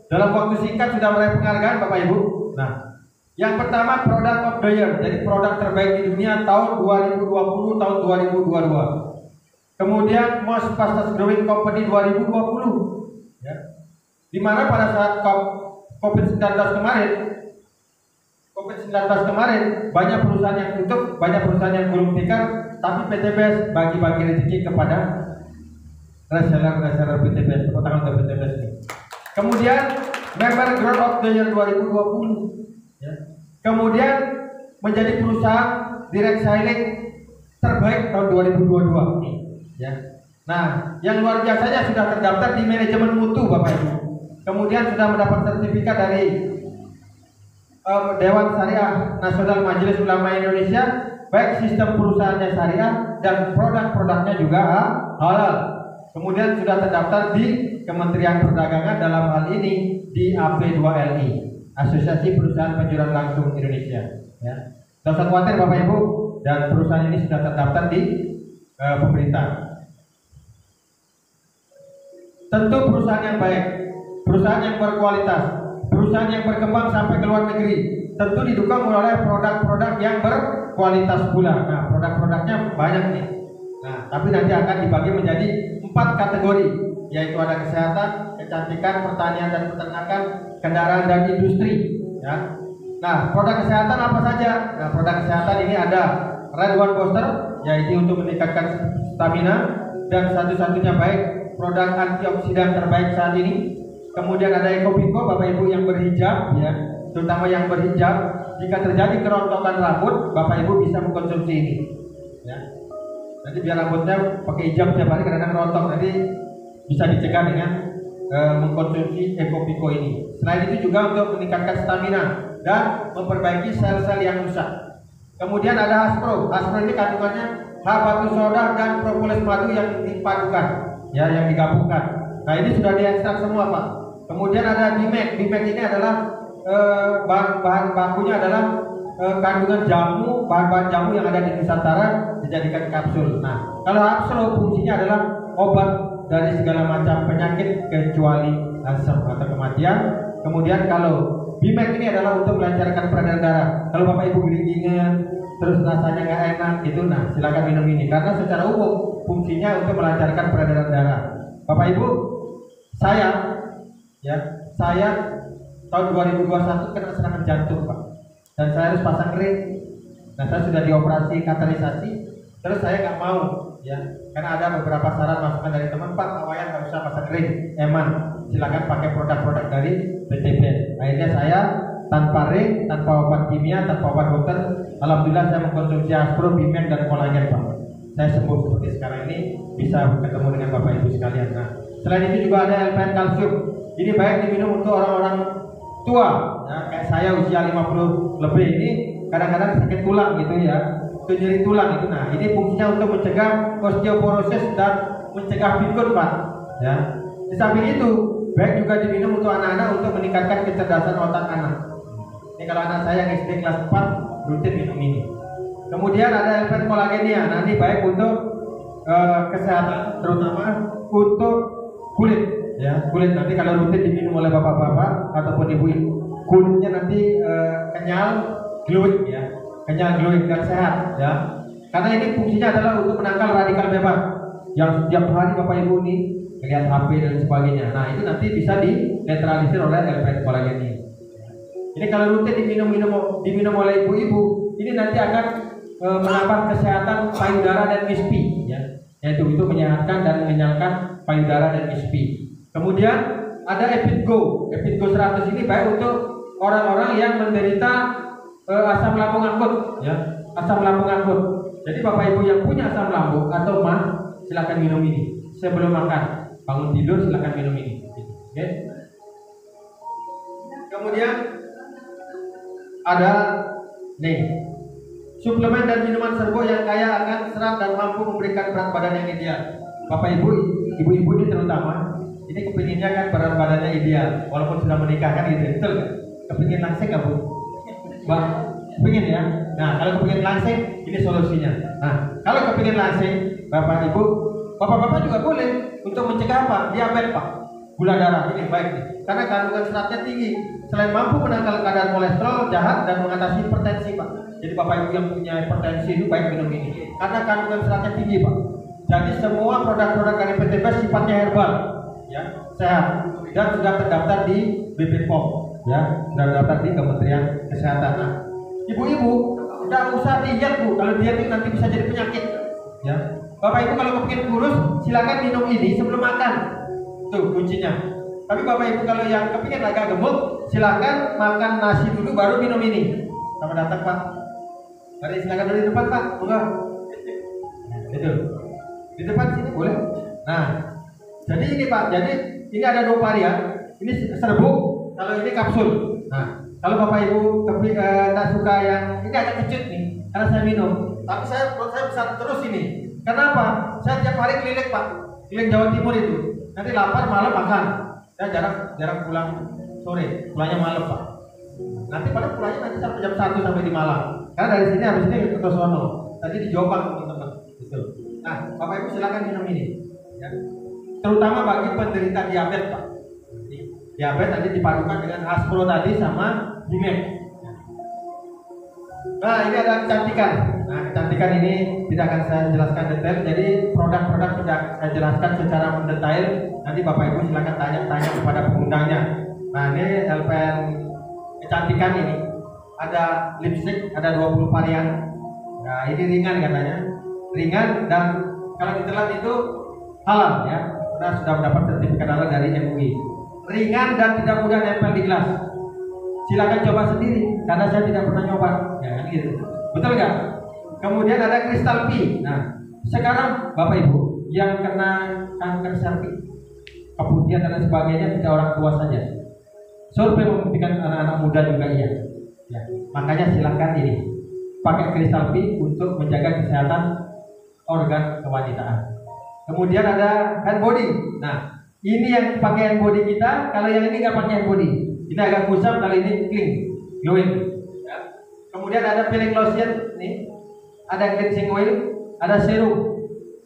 dalam waktu singkat sudah meraih penghargaan Bapak Ibu. Nah, yang pertama Product of the Year, jadi produk terbaik di dunia tahun 2020, tahun 2022. Kemudian Most Fastest Growing Company 2020, ya. Dimana pada saat COVID-19 kemarin banyak perusahaan yang tutup, banyak perusahaan yang gulung tikar, tapi PTBS bagi-bagi rezeki kepada reseller PTBS. Tepuk tangan untuk PTBS ini. Kemudian Member Growth of the Year 2020, ya. Kemudian menjadi perusahaan direct selling terbaik tahun 2022, ya. Nah, yang luar biasanya sudah terdaftar di manajemen mutu Bapak Ibu. Kemudian sudah mendapat sertifikat dari Dewan Syariah Nasional Majelis Ulama Indonesia, baik sistem perusahaannya syariah dan produk-produknya juga halal. Kemudian sudah terdaftar di Kementerian Perdagangan, dalam hal ini di AP2LI, Asosiasi Perusahaan Penjualan Langsung Indonesia, ya. Tidak usah khawatir Bapak Ibu, dan perusahaan ini sudah terdaftar di pemerintah. Tentu perusahaan yang baik, perusahaan yang berkualitas, perusahaan yang berkembang sampai ke luar negeri, tentu didukung oleh produk-produk yang berkualitas pula. Nah, produk-produknya banyak nih. Nah, tapi nanti akan dibagi menjadi 4 kategori, yaitu ada kesehatan, kecantikan, pertanian dan peternakan, kendaraan dan industri, ya. Nah, produk kesehatan apa saja? Nah, produk kesehatan ini ada Red One Booster, yaitu untuk meningkatkan stamina dan satu-satunya baik produk antioksidan terbaik saat ini. Kemudian ada Ecopiko Bapak Ibu yang berhijab, ya, terutama yang berhijab, jika terjadi kerontokan rambut, Bapak Ibu bisa mengkonsumsi ini, ya. Nanti biar rambutnya pakai hijab tiap hari kadang-kadang rontok, nanti bisa dicegah dengan mengkonsumsi Ecopiko ini. Selain itu juga untuk meningkatkan stamina dan memperbaiki sel-sel yang rusak. Kemudian ada Aspro. Aspro ini kandungannya H-batu soda dan propolis madu yang dipadukan, ya, yang digabungkan. Nah, ini sudah diekstrak semua Pak. Kemudian ada Bimek. Bimek ini adalah bahan bakunya adalah kandungan jamu, bahan-bahan jamu yang ada di Nusantara dijadikan kapsul. Nah, kalau Aspro fungsinya adalah obat dari segala macam penyakit kecuali asam atau kematian. Kemudian kalau Bimek ini adalah untuk melancarkan peredaran darah. Kalau Bapak Ibu dingin terus rasanya nggak enak gitu, nah silakan minum ini karena secara umum fungsinya untuk melancarkan peredaran darah. Bapak Ibu, saya tahun 2021 kena serangan jantung Pak, dan saya harus pasang ring. Nah, saya sudah dioperasi kateterisasi, terus saya nggak mau, ya, karena ada beberapa saran masukan dari teman, Pak, awayan nggak usah pasang ring, eman, silakan pakai produk-produk dari PTBS. Akhirnya saya tanpa ring, tanpa obat kimia, tanpa obat dokter. Alhamdulillah saya mengkonsumsi Aspro, Bimen dan kolagen Pak. Saya sembuh seperti sekarang ini, bisa ketemu dengan Bapak Ibu sekalian. Nah, selain itu juga ada LPN kalsium. Ini baik diminum untuk orang-orang tua, ya, kayak saya usia 50 lebih ini kadang-kadang sakit tulang gitu ya, nyeri tulang itu. Nah, ini fungsinya untuk mencegah osteoporosis dan mencegah pikun Pak. Ya. Di samping itu, baik juga diminum untuk anak-anak untuk meningkatkan kecerdasan otak anak. Ini kalau anak saya yang SD kelas 4 rutin minum ini. Kemudian ada LPN kolagenia. Nah, ini baik untuk kesehatan, terutama untuk kulit. Ya, kulit nanti kalau rutin diminum oleh bapak-bapak ataupun ibu-ibu, kulitnya nanti kenyal, glowing ya, kenyal, glowing dan sehat ya. Karena ini fungsinya adalah untuk menangkal radikal bebas yang setiap hari bapak ibu ini melihat HP dan sebagainya. Nah, itu nanti bisa dinetralisir oleh LPN kolagenia. Ini kalau rutin diminum oleh ibu-ibu, ini nanti akan menambah kesehatan payudara dan mispi ya. Yaitu itu menyehatkan dan mengenyalkan payudara dan mispi. Kemudian ada Epitgo. Epitgo 100 ini baik untuk orang-orang yang menderita asam lambung akut ya, asam lambung akut. Jadi Bapak Ibu yang punya asam lambung atau MAN silakan minum ini. Sebelum makan, bangun tidur silakan minum ini. Oke. Kemudian ada nih suplemen dan minuman serbo yang kaya akan serat dan mampu memberikan berat badan yang ideal. Bapak Ibu, ibu-ibu ini terutama, ini kepinginnya kan berat badannya ideal, walaupun sudah menikah kan gitu, betul kan? Kepingin langsing nggak Bu? Mbak, kepingin ya? Nah, kalau kepingin langsing, ini solusinya. Nah, kalau kepingin langsing, Bapak Ibu, Bapak-bapak juga boleh untuk mencegah apa? Diabetes Pak, gula darah ini baik nih, karena kandungan seratnya tinggi. Selain mampu menangkal kadar kolesterol jahat dan mengatasi hipertensi Pak. Jadi Bapak Ibu yang punya hipertensi itu baik minum ini, karena kandungan seratnya tinggi Pak. Jadi semua produk-produk dari PT BES sifatnya herbal, ya, sehat dan sudah terdaftar di BPOM, ya, sudah terdaftar di Kementerian Kesehatan. Nah, ibu-ibu tidak usah diet Bu, kalau diet itu nanti bisa jadi penyakit, ya. Bapak Ibu kalau kepingin kurus, silakan minum ini sebelum makan, tuh kuncinya. Tapi Bapak Ibu kalau yang kepingin agak gemuk, silakan makan nasi dulu baru minum ini. Sama datang Pak, mari silakan dulu di depan Pak, enggak? Itu di depan sini boleh. Nah, jadi ini Pak, jadi ini ada 2 varian. Ini serbuk, kalau ini kapsul. Nah, kalau Bapak Ibu tidak suka yang ini agak kecut nih, karena saya minum. Tapi saya bisa terus ini. Kenapa? Saya tiap hari keliling Pak, keliling Jawa Timur itu. Nanti lapar malam makan. Saya jarang pulang sore, pulangnya malam Pak. Nanti pada pulangnya nanti sampai jam 1 sampai di Malang. Karena dari sini habis ini ke Tosono. Tadi di Jombang teman-teman. Gitu. Nah, Bapak Ibu silakan minum ini. Ya. Terutama bagi penderita diabetes Pak. Diabetes nanti dipadukan dengan Aspro tadi sama Bimen. Nah, ini ada kecantikan. Nah, kecantikan ini tidak akan saya jelaskan detail. Jadi produk-produk sudah saya jelaskan secara mendetail. Nanti Bapak Ibu silakan tanya-tanya kepada pengundangnya. Nah, ini LPN kecantikan ini. Ada lipstick, ada 20 varian. Nah, ini ringan katanya. Ringan dan kalau ditelan itu halal ya. Karena sudah mendapat sertifikat halal dari MUI. Ringan dan tidak mudah nempel di gelas. Silakan coba sendiri karena saya tidak pernah nyoba. Ya kan gitu. Betul nggak? Kemudian ada kristal P. Nah, sekarang Bapak Ibu yang kena kanker cervix, keputihan dan sebagainya tidak orang tua saja. Survei membuktikan anak-anak muda juga iya. Ya, makanya silakan ini pakai kristal P untuk menjaga kesehatan organ kewanitaan. Kemudian ada hand body. Nah, ini yang pakai hand body kita. Kalau yang ini nggak pakai hand body, ini agak kusam, kali ini clean, glowing. Ya. Kemudian ada peeling lotion nih. Ada cleansing oil, ada serum,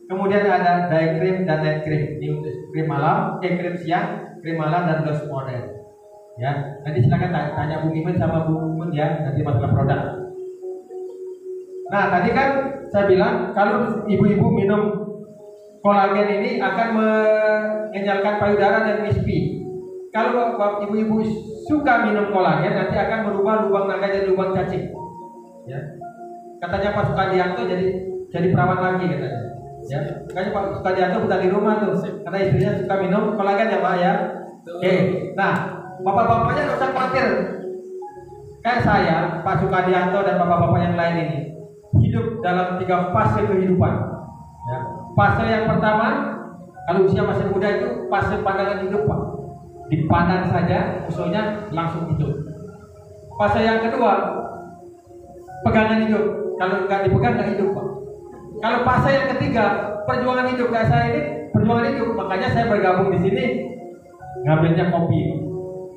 kemudian ada day cream dan night cream. Ini untuk krim malam, krim siang, krim malam dan gloss modern. Ya, nanti silakan tanya Bu Mimin sama Bu Mimin ya, nanti masalah produk. Nah, tadi kan saya bilang kalau ibu-ibu minum kolagen ini akan mengenyalkan payudara dan mispi. Kalau ibu-ibu suka minum kolagen, nanti akan merubah lubang naga jadi lubang cacing. Ya. Katanya Pak Sukadianto jadi perawan lagi katanya. Ya, makanya Pak Sukadianto bukan di rumah tuh, karena istrinya suka minum kolagen ya Pak ya. Oke. Nah, bapak-bapaknya nggak usah khawatir. kayak saya, Pak Sukadianto dan bapak-bapak yang lain ini hidup dalam 3 fase kehidupan. Ya. Fase yang pertama, kalau usia masih muda itu fase pandangan hidup, Pak. Dipandang saja, musuhnya langsung hidup. Fase yang kedua, pegangan hidup. Kalau nggak dipegang nggak hidup, Pak. Kalau fase yang ketiga, perjuangan hidup kayak saya ini, perjuangan hidup. Makanya saya bergabung di sini, ngambilnya kopi.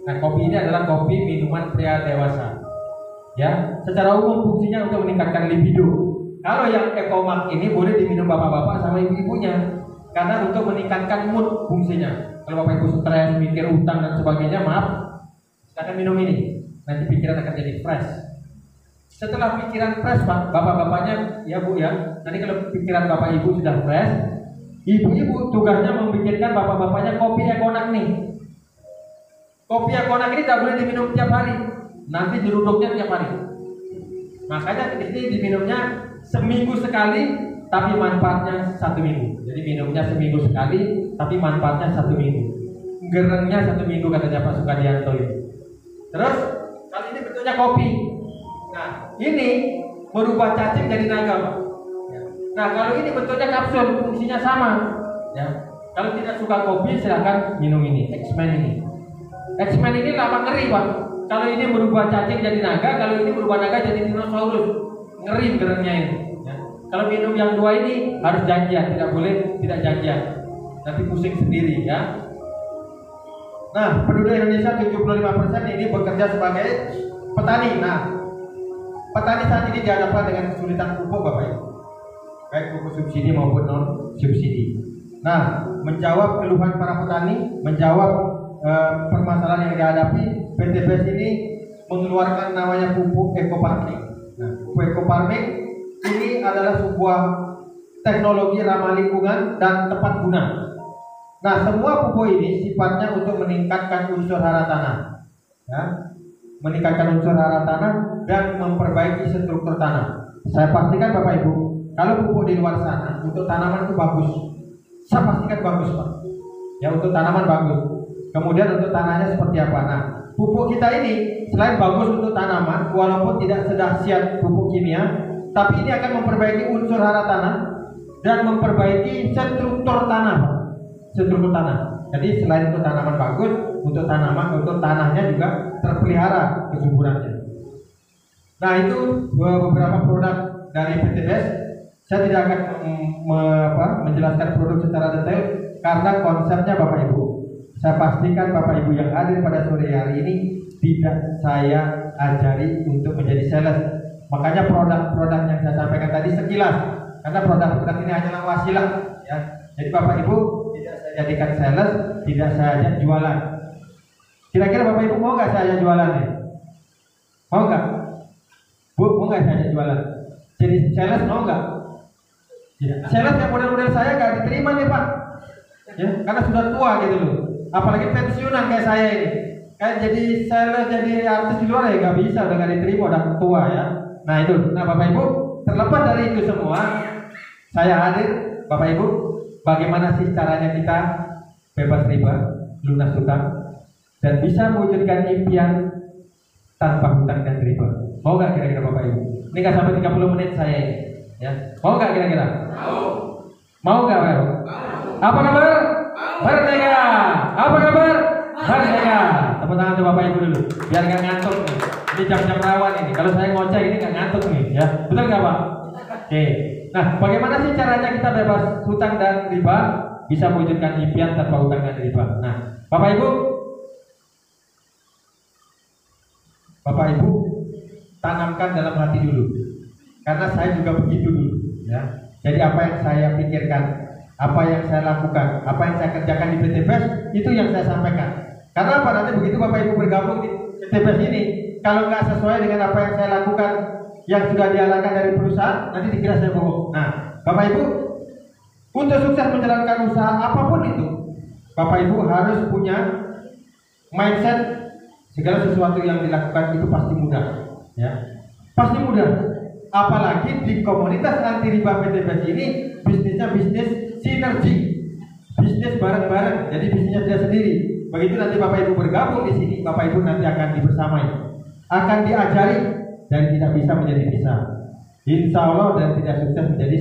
Nah, kopi ini adalah kopi minuman pria dewasa. Ya, secara umum fungsinya untuk meningkatkan libido. Kalau yang Ecomark ini boleh diminum bapak-bapak sama ibu-ibunya, karena untuk meningkatkan mood fungsinya. Kalau bapak ibu stres, mikir utang dan sebagainya, maaf, silakan minum ini. Nanti pikiran akan jadi fresh. Setelah pikiran fresh, Pak, bapak-bapaknya, ya Bu ya, nanti kalau pikiran bapak ibu sudah fresh, ibu-ibu tugasnya memikirkan bapak-bapaknya kopi Ecomark nih. Kopi Ecomark ini tidak boleh diminum tiap hari, nanti jeruduknya tiap hari. Makanya di sini diminumnya seminggu sekali, tapi manfaatnya 1 minggu. Jadi minumnya seminggu sekali, tapi manfaatnya 1 minggu. Gerengnya 1 minggu katanya Pak Sukadianto ini. Terus kali ini bentuknya kopi. Nah, ini merubah cacing jadi naga, Pak. Nah, kalau ini bentuknya kapsul, fungsinya sama. Ya. Kalau tidak suka kopi, silahkan minum ini, X-Men ini. X-Men ini lama ngeri, Pak. Kalau ini merubah cacing jadi naga, kalau ini merubah naga jadi dinosaurus. Ngeri gerengnya ini. Ya. Kalau minum yang 2 ini harus janjian, tidak boleh tidak janjian. Nanti pusing sendiri, ya. Nah, penduduk Indonesia 75% ini bekerja sebagai petani. Nah, petani saat ini dihadapkan dengan kesulitan pupuk, Bapak Ibu. Baik pupuk subsidi maupun non subsidi. Nah, menjawab keluhan para petani, menjawab permasalahan yang dihadapi, PT BES ini mengeluarkan namanya pupuk eco farming. Nah, pupuk eco farming ini adalah sebuah teknologi ramah lingkungan dan tepat guna. Nah, semua pupuk ini sifatnya untuk meningkatkan unsur hara tanah, ya, meningkatkan unsur hara tanah dan memperbaiki struktur tanah. Saya pastikan Bapak Ibu, kalau pupuk di luar sana untuk tanaman itu bagus, saya pastikan bagus, Pak. Ya, untuk tanaman bagus. Kemudian untuk tanahnya seperti apa? Nah, pupuk kita ini selain bagus untuk tanaman, walaupun tidak sedahsyat pupuk kimia, tapi ini akan memperbaiki unsur hara tanah dan memperbaiki struktur tanah, Pak. Struktur tanah. Jadi selain untuk tanaman bagus, untuk tanahnya juga terpelihara kesuburannya. Nah, itu beberapa produk dari PT BES. Saya tidak akan menjelaskan produk secara detail karena konsepnya Bapak Ibu. Saya pastikan Bapak Ibu yang hadir pada sore hari ini tidak saya ajari untuk menjadi sales. Makanya produk-produk yang saya sampaikan tadi sekilas, karena produk-produk ini hanyalah wasilah, ya. Jadi Bapak Ibu tidak saya jadikan sales, tidak saya ajak jualan. Kira-kira Bapak Ibu mau nggak saya ajak jualan nih? Mau nggak? Bu, mau nggak saya ajak jualan? Jadi sales mau nggak? Ya. Sales yang model-model saya nggak diterima nih, Pak. Ya, karena sudah tua gitu loh. Apalagi pensiunan kayak saya ini. Kayak jadi sales, jadi artis di luar ya nggak bisa, udah nggak diterima, udah tua ya. Nah itu. Nah Bapak Ibu, terlepas dari itu semua, saya hadir Bapak Ibu. Bagaimana sih caranya kita bebas riba, lunas hutang, dan bisa mewujudkan impian tanpa hutang dan riba? Mau nggak kira-kira Bapak Ibu? Ini nggak sampai 30 menit saya ini, ya. Mau nggak kira-kira? Mau nggak, Pak? Apa kabar? Merdeka! Apa kabar? Merdeka! Tepuk tangan untuk Bapak Ibu dulu, biar nggak ngantuk nih. Ini jam-jam rawan ini. Kalau saya ngoceh ini nggak ngantuk nih, ya. Betul nggak, Pak? Oke. Nah, bagaimana sih caranya kita bebas hutang dan riba, bisa mewujudkan impian tanpa hutang dan riba? Nah, Bapak Ibu tanamkan dalam hati dulu, karena saya juga begitu dulu, ya. Jadi apa yang saya pikirkan, apa yang saya lakukan, apa yang saya kerjakan di PT BES, itu yang saya sampaikan. Karena apa? Nanti begitu Bapak Ibu bergabung di PT BES ini, kalau nggak sesuai dengan apa yang saya lakukan, yang sudah diarahkan dari perusahaan, nanti dikira saya bohong. Nah, Bapak Ibu, untuk sukses menjalankan usaha apapun itu, Bapak Ibu harus punya mindset segala sesuatu yang dilakukan itu pasti mudah, ya. Pasti mudah. Apalagi di komunitas anti riba PT BES ini, bisnisnya bisnis sinergi, bisnis bareng-bareng. Jadi bisnisnya tidak sendiri. Begitu nanti Bapak Ibu bergabung di sini, Bapak Ibu nanti akan dibersamai. akan diajari dari tidak bisa menjadi bisa. Insya Allah dari tidak sukses menjadi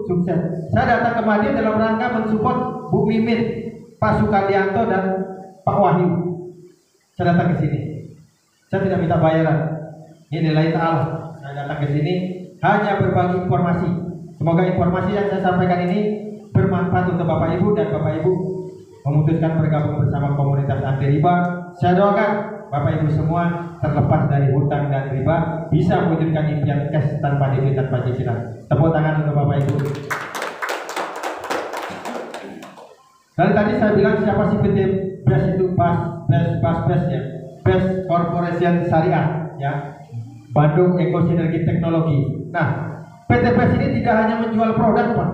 sukses. Saya datang ke Madiun dalam rangka mensupport Bu Mimin, Pak Sukardianto dan Pak Wahyu. Saya datang ke sini. Saya tidak minta bayaran. Ini nilai ta'ala. Saya datang ke sini hanya berbagi informasi. Semoga informasi yang saya sampaikan ini bermanfaat untuk Bapak Ibu, dan Bapak Ibu memutuskan bergabung bersama komunitas anti riba. Saya doakan Bapak Ibu semua terlepas dari hutang dan riba, bisa mewujudkan impian cash tanpa debit, tanpa cicilan. Tepuk tangan untuk Bapak Ibu. Dan tadi saya bilang siapa sih PT BES itu? BES ya, BES Corporation Syariah ya, Bandung Eco Sinergi Teknologi. Nah, PT BES ini tidak hanya menjual produk, Pak.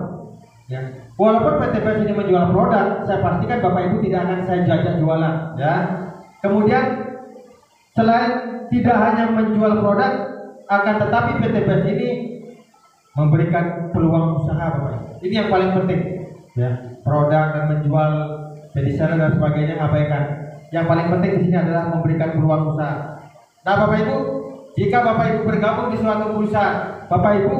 Ya. Walaupun PT BES ini menjual produk, saya pastikan Bapak Ibu tidak akan saya jajak jualan, ya. Kemudian selain tidak hanya menjual produk, akan tetapi PT BES ini memberikan peluang usaha, Bapak Ibu. Ini yang paling penting, ya. Produk dan menjual jadi seller dan sebagainya abaikan. Yang paling penting di sini adalah memberikan peluang usaha. Nah, Bapak Ibu, jika Bapak Ibu bergabung di suatu perusahaan, Bapak Ibu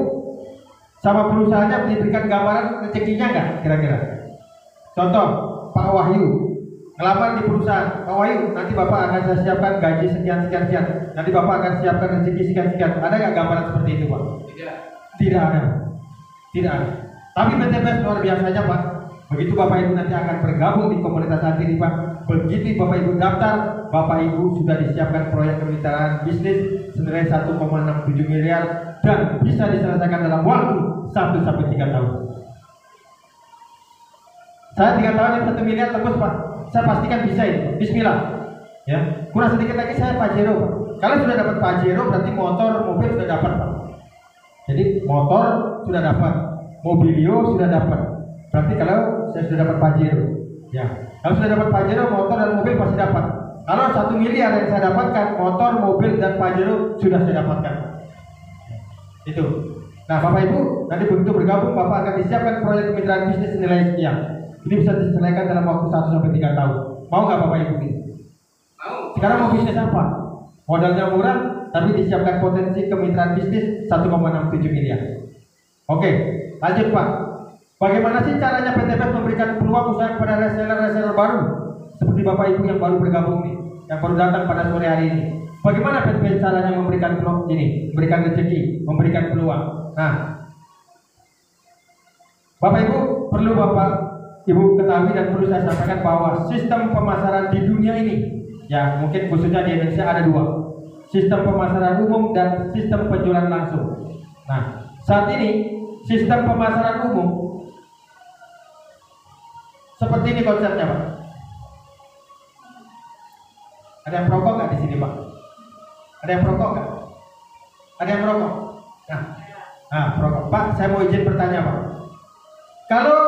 sama perusahaannya diberikan gambaran rezekinya nggak kira-kira? Contoh, Pak Wahyu ngelamar di perusahaan. Pak Wahyu, nanti Bapak akan saya siapkan gaji sekian. Nanti Bapak akan siapkan rezeki sekian. Ada nggak gambaran seperti itu, Pak? Tidak ada. Tapi PT BES luar biasanya, Pak. Begitu Bapak Ibu nanti akan bergabung di komunitas anti riba, begitu Bapak Ibu daftar, Bapak Ibu sudah disiapkan proyek kemitraan bisnis senilai 1,67 miliar dan bisa diselesaikan dalam waktu 1 sampai 3 tahun. Saya 3 tahun yang 1 miliar tembus, Pak. Saya pastikan bisa ini. Bismillah. Ya. Kurang sedikit lagi saya Pajero, Pak. Kalau sudah dapat Pajero berarti motor, mobil sudah dapat, Pak. Jadi motor sudah dapat, mobilio sudah dapat. Berarti kalau saya sudah dapat Pajero, ya. Kalau sudah dapat Pajero, motor dan mobil pasti dapat. Kalau 1 miliar yang saya dapatkan, motor, mobil dan Pajero sudah saya dapatkan. Itu. Nah, Bapak Ibu, nanti begitu bergabung, Bapak akan disiapkan proyek kemitraan bisnis senilai sekian. Ini bisa diselesaikan dalam waktu 1 sampai 3 tahun. Mau nggak Bapak Ibu ini? Mau. Sekarang mau bisnis apa? Modalnya murah, tapi disiapkan potensi kemitraan bisnis 1,67 miliar. Oke, lanjut Pak. Bagaimana sih caranya PT BES memberikan peluang usaha kepada reseller baru seperti Bapak Ibu yang baru bergabung nih, yang baru datang pada sore hari ini? Bagaimana PT BES caranya memberikan peluang ini, memberikan rezeki, memberikan peluang? Nah, Bapak Ibu perlu Bapak Ibu ketahui dan perlu saya sampaikan bahwa sistem pemasaran di dunia ini, ya mungkin khususnya di Indonesia ada 2, sistem pemasaran umum dan sistem penjualan langsung. Nah, saat ini sistem pemasaran umum seperti ini konsepnya, Pak. Ada yang perokok nggak di sini, Pak? Ada yang perokok nggak? Ada yang perokok? Nah, perokok. Pak, saya mau izin bertanya, Pak. Kalau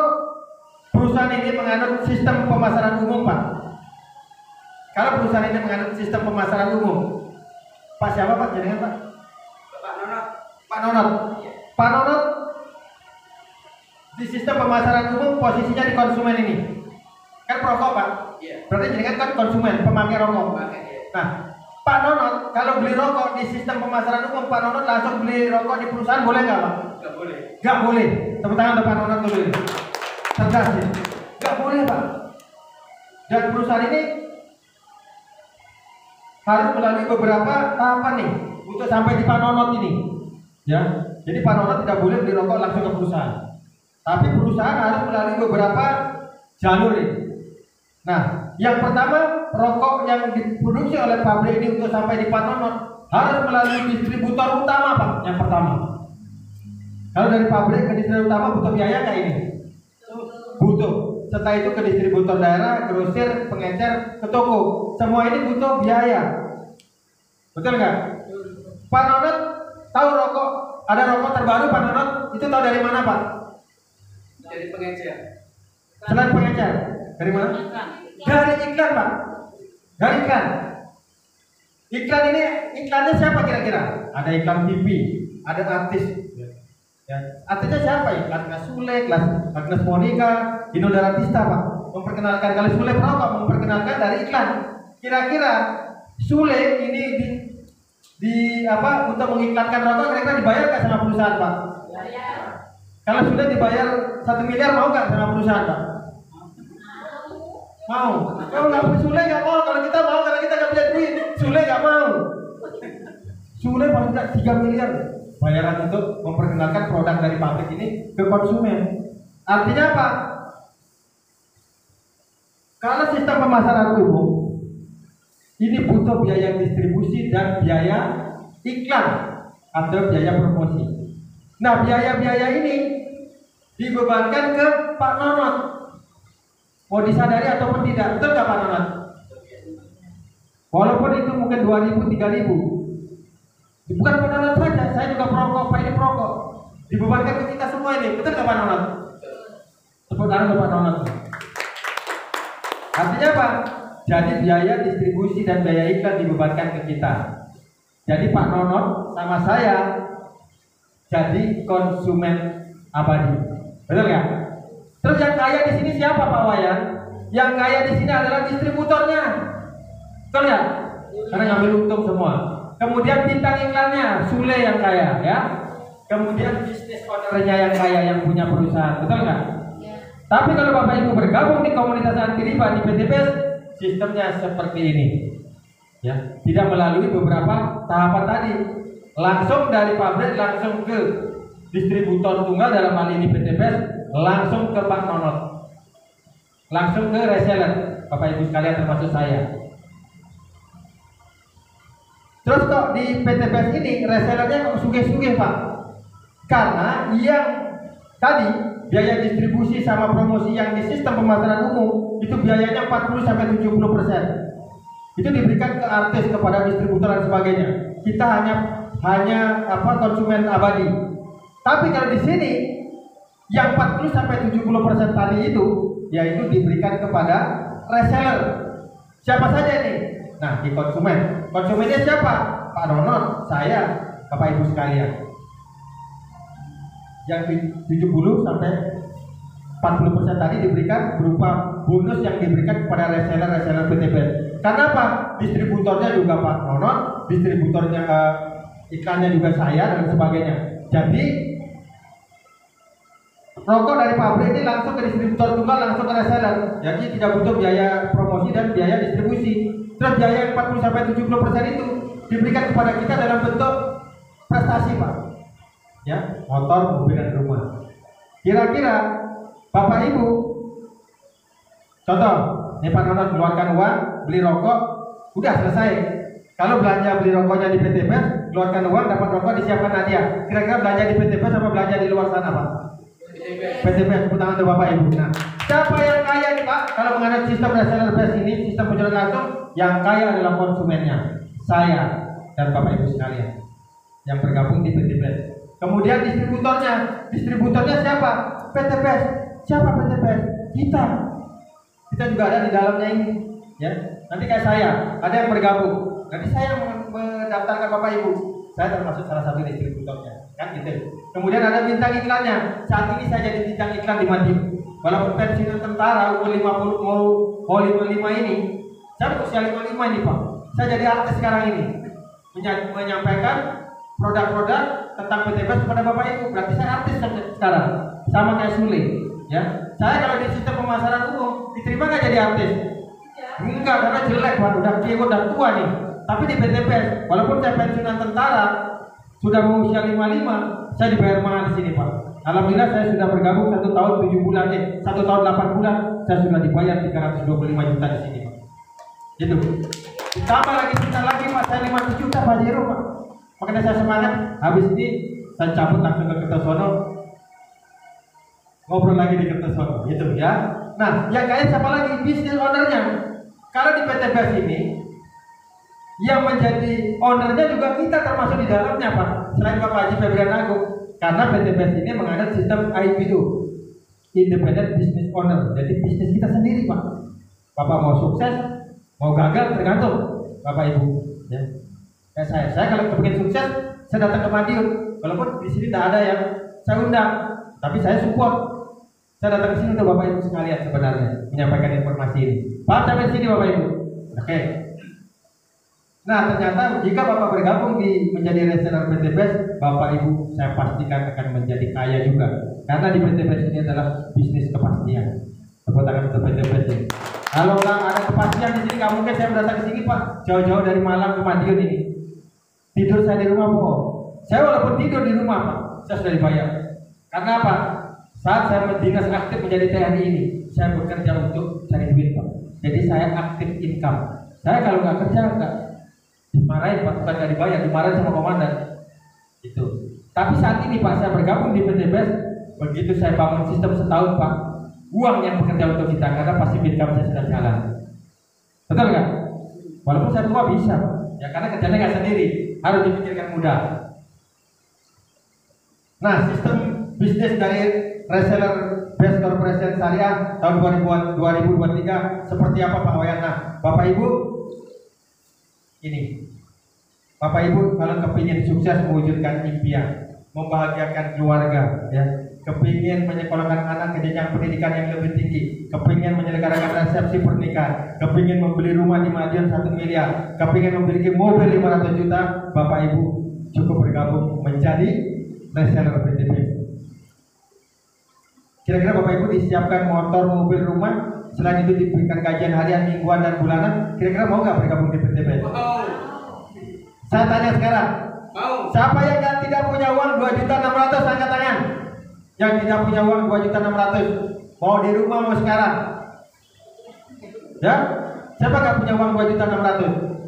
perusahaan ini menganut sistem pemasaran umum, Pak. Kalau perusahaan ini menganut sistem pemasaran umum, Pak siapa, Pak? Jaringan, Pak? Pak Nonot. Pak Nonot. Pak Nonot di sistem pemasaran umum posisinya di konsumen ini. Kan perokok, Pak? Iya. Berarti jaringan kan konsumen, pemakai rokok. Nah, Pak Nonot kalau beli rokok di sistem pemasaran umum, Pak Nonot langsung beli rokok di perusahaan boleh nggak, Pak? Nggak boleh. Nggak boleh. Tepuk tangan untuk Pak Nonot dulu. Cerdas ya. Nggak boleh, Pak. Dan perusahaan ini harus melalui beberapa tahapan nih untuk sampai di Pak Nonot ini. Ya. Jadi Pak Nonot tidak boleh beli rokok langsung ke perusahaan. Tapi perusahaan harus melalui beberapa jalur ini. Nah, yang pertama, rokok yang diproduksi oleh pabrik ini untuk sampai di Pak Nonot harus melalui distributor utama, Pak. Yang pertama. Kalau dari pabrik ke distributor utama butuh biaya kayak ini? Butuh. Setelah itu ke distributor daerah, grosir, pengecer, ke toko. Semua ini butuh biaya. Betul nggak? Pak Nonot tahu rokok, ada rokok terbaru Pak Nonot, itu tahu dari mana, Pak? Dari pengecer. Selain pengecer, dari mana? Dari iklan, Pak. Dari iklan. Iklan ini, iklannya siapa kira-kira? Ada iklan TV, ada artis. Ya. Artisnya siapa ya? Agnes Sule, Agnes Monica, Dino Daratista, Pak. Memperkenalkan, kalau Sule perokok memperkenalkan dari iklan. Kira-kira Sule ini untuk mengiklankan rokok kira-kira dibayar nggak sama perusahaan Pak? Kalau sudah dibayar 1 miliar mau nggak sama perusahaan Pak? Mau. Kalau nggak Sule nggak mau. Kalau kita mau karena kita nggak punya duit. Sule nggak mau. Sule paling nggak 3 miliar bayaran untuk memperkenalkan produk dari pabrik ini ke konsumen. Artinya apa? Kalau sistem pemasaran umum ini butuh biaya distribusi dan biaya iklan atau biaya promosi. Nah, biaya-biaya ini dibebankan ke Pak Nonot. Mau disadari ataupun tidak, betul nggak Pak Nonot? Walaupun itu mungkin 2.000, 3.000. Bukan Pak Nonot saja, saya juga perokok, Pak ini perokok. Dibebankan ke kita semua ini, betul nggak Pak Nonot? Tepuk tangan untuk Pak Nonot. Artinya apa? Jadi biaya distribusi dan biaya iklan dibebankan ke kita. Jadi Pak Nonot sama saya jadi konsumen abadi, betul nggak? Terus yang kaya di sini siapa Pak Wayan? Yang kaya di sini adalah distributornya, betul nggak? Karena ngambil untung semua. Kemudian bintang iklannya Sule yang kaya, ya. Kemudian bisnis ownernya yang kaya, yang punya perusahaan, betul nggak? Tapi kalau Bapak Ibu bergabung di komunitas anti riba di PTPS, sistemnya seperti ini, ya, tidak melalui beberapa tahapan tadi, langsung dari pabrik langsung ke distributor tunggal dalam hal ini PTPS, langsung ke Pak Nonot, langsung ke reseller, Bapak Ibu sekalian termasuk saya. Terus kok di PTPS ini resellernya kok sugih-sugih Pak? Karena yang tadi biaya distribusi sama promosi yang di sistem pemasaran umum itu biayanya 40-70%. Itu diberikan ke artis, kepada distributor dan sebagainya. Kita hanya konsumen abadi. Tapi kalau di sini yang 40-70% tadi itu yaitu diberikan kepada reseller. Siapa saja ini? Nah, di konsumen. Konsumennya siapa? Pak Nonot, saya, Bapak Ibu sekalian. Yang 70-40% tadi diberikan berupa bonus yang diberikan kepada reseller PTPS. Karena apa? Distributornya juga Pak Nonot, distributornya iklannya juga saya dan sebagainya. Jadi rokok dari pabrik ini langsung ke distributor tunggal, langsung ke reseller. Jadi tidak butuh biaya promosi dan biaya distribusi. Terus biaya 40-70% itu diberikan kepada kita dalam bentuk prestasi Pak, ya, motor, mobil dan rumah. Kira-kira Bapak Ibu, contoh, ini Pak Nonot keluarkan uang beli rokok, udah selesai. Kalau belanja beli rokoknya di PTPS, keluarkan uang dapat rokok disiapkan Nadia. Kira-kira belanja di PTPS apa belanja di luar sana Pak? PTPS. Tepuk tangan untuk Bapak Ibu. Nah, siapa yang kaya nih Pak? Kalau mengenai sistem reseller base ini, sistem penjualan langsung, yang kaya adalah konsumennya, saya dan Bapak Ibu sekalian yang bergabung di PTPS. Kemudian distributornya siapa? PTPS. Siapa PTPS? Kita juga ada di dalamnya ini, ya. Nanti kayak saya, ada yang bergabung. Nanti saya mendaftarkan Bapak Ibu, saya termasuk salah satu distributornya, kan gitu. Kemudian ada bintang iklannya. Saat ini saya jadi bintang iklan di Madiun. Walaupun pensiunan tentara umur 50 mau 55 ini, saya usia 55 ini Pak. Saya jadi artis sekarang ini, menyampaikan produk-produk tentang PTPS kepada Bapak Ibu. Berarti saya artis sekarang, sama kayak Sule, ya. Saya kalau di sistem pemasaran umum diterima nggak jadi artis? Enggak, karena jelek Pak, udah tua nih. Tapi di PTPS, walaupun saya pensiunan tentara, sudah mau usia 55, saya dibayar mahal di sini Pak. Alhamdulillah saya sudah bergabung 1 tahun 7 bulan, 1 tahun 8 bulan, saya sudah dibayar 325 juta di sini Pak. Gitu. Tambah lagi sebentar lagi Pak, saya 50 juta Pak Jero Pak. Makanya saya semangat. Habis ini saya cabut langsung ke Kertosono, ngobrol lagi di Kertosono, gitu ya. Nah, yang kaya siapa lagi? Bisnis ownernya. Kalau di PTPS ini, yang menjadi ownernya juga kita termasuk di dalamnya Pak. Selain Bapak Haji Febrian Agung, karena PTPS ini mengandung sistem IPO, Independent Business Owner. Jadi bisnis kita sendiri Pak. Bapak mau sukses, mau gagal tergantung Bapak Ibu. Ya. Kayak saya kalau ingin sukses, saya datang ke Madiun. Walaupun di sini tidak ada yang saya undang, tapi saya support. Saya datang ke sini untuk Bapak Ibu sekalian sebenarnya menyampaikan informasi ini. Paham sampai sini Bapak Ibu? Oke. Nah, ternyata jika Bapak bergabung menjadi reseller PT BES, Bapak Ibu saya pastikan akan menjadi kaya juga. Karena di PT BES ini adalah bisnis kepastian. Tepuk tangan untuk PT BES ini. Kalau nggak ada kepastian di sini, nggak mungkin saya datang ke sini Pak. Jauh-jauh dari Malang ke Madiun ini. Tidur saya di rumah Pak. Saya walaupun tidur di rumah Pak, saya sudah dibayar. Karena apa? Saat saya dinas aktif menjadi TNI ini, saya bekerja untuk cari duit Pak. Jadi saya aktif income. Saya kalau nggak kerja nggak dimarahin Pak, bukan nggak dibayar, dimarahin sama komandan. Itu. Tapi saat ini Pak, saya bergabung di PT BES. Begitu saya bangun sistem setahun Pak, uang yang bekerja untuk kita karena pasti income saya sudah jalan. Betul nggak? Walaupun saya tua bisa Pak. Ya karena kerjanya nggak sendiri, harus dipikirkan mudah. Nah, sistem bisnis dari reseller BES Corporation Syariah tahun 2023 seperti apa Pak Wayan? Nah, Bapak Ibu, ini Bapak Ibu kalau kepingin sukses mewujudkan impian, membahagiakan keluarga, ya, kepingin menyekolahkan anak ke jenjang pendidikan yang lebih tinggi, kepingin menyelenggarakan resepsi pernikahan, kepingin membeli rumah di Madiun 1 miliar, kepingin memiliki mobil 500 juta, Bapak Ibu cukup bergabung menjadi reseller PT BES. Kira-kira Bapak Ibu disiapkan motor, mobil, rumah, selain itu diberikan gajian harian, mingguan, dan bulanan, kira-kira mau nggak bergabung di PT BES? Saya tanya sekarang, mau. Siapa yang tidak punya uang 2.600.000 angkat tangan? Yang tidak punya uang 2.600.000, mau di rumah mau sekarang? Ya, siapa nggak punya uang 2.600.000?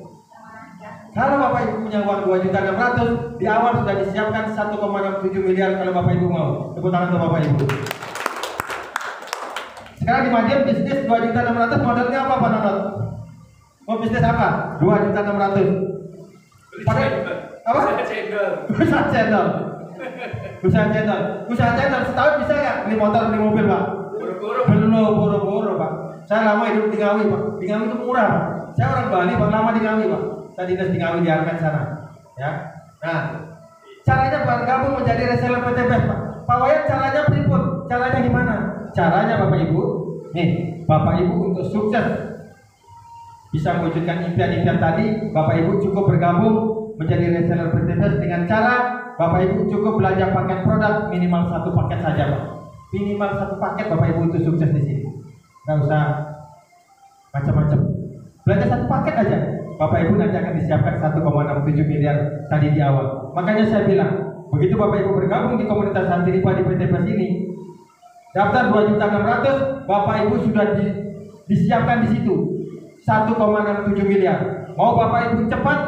Kalau Bapak Ibu punya uang 2.600.000, di awal sudah disiapkan 1,67 miliar kalau Bapak Ibu mau. Tepuk tangan untuk Bapak Ibu. Sekarang di Madiun bisnis 2.600.000, modalnya apa Pak Nonot? Mau bisnis apa? 2.600.000. Apa? Usaha cendol. Usaha cendol setahun bisa nggak beli motor, beli mobil Pak? Belum, boro-boro Pak. Saya lama hidup di Ngawi Pak. Di Ngawi itu murah Pak. Saya orang Bali Pak, lama di Ngawi Pak. Saya dinas di Ngawi di Arkan sana. Ya. Nah, caranya bergabung menjadi reseller PT BES Pak. Pak Wayan caranya berikut. Caranya gimana? Caranya Bapak Ibu, nih Bapak Ibu untuk sukses bisa mewujudkan impian-impian tadi, Bapak Ibu cukup bergabung menjadi reseller PT BES dengan cara Bapak Ibu cukup belanja paket produk minimal 1 paket saja Pak. Minimal 1 paket Bapak Ibu itu sukses di sini. Nggak usah macam-macam. Belanja 1 paket aja. Bapak Ibu nanti akan disiapkan 1,67 miliar tadi di awal. Makanya saya bilang, begitu Bapak Ibu bergabung di komunitas Santri Riba di PT BES ini, daftar 2.600.000, Bapak Ibu sudah disiapkan di situ 1,67 miliar. Mau Bapak Ibu cepat,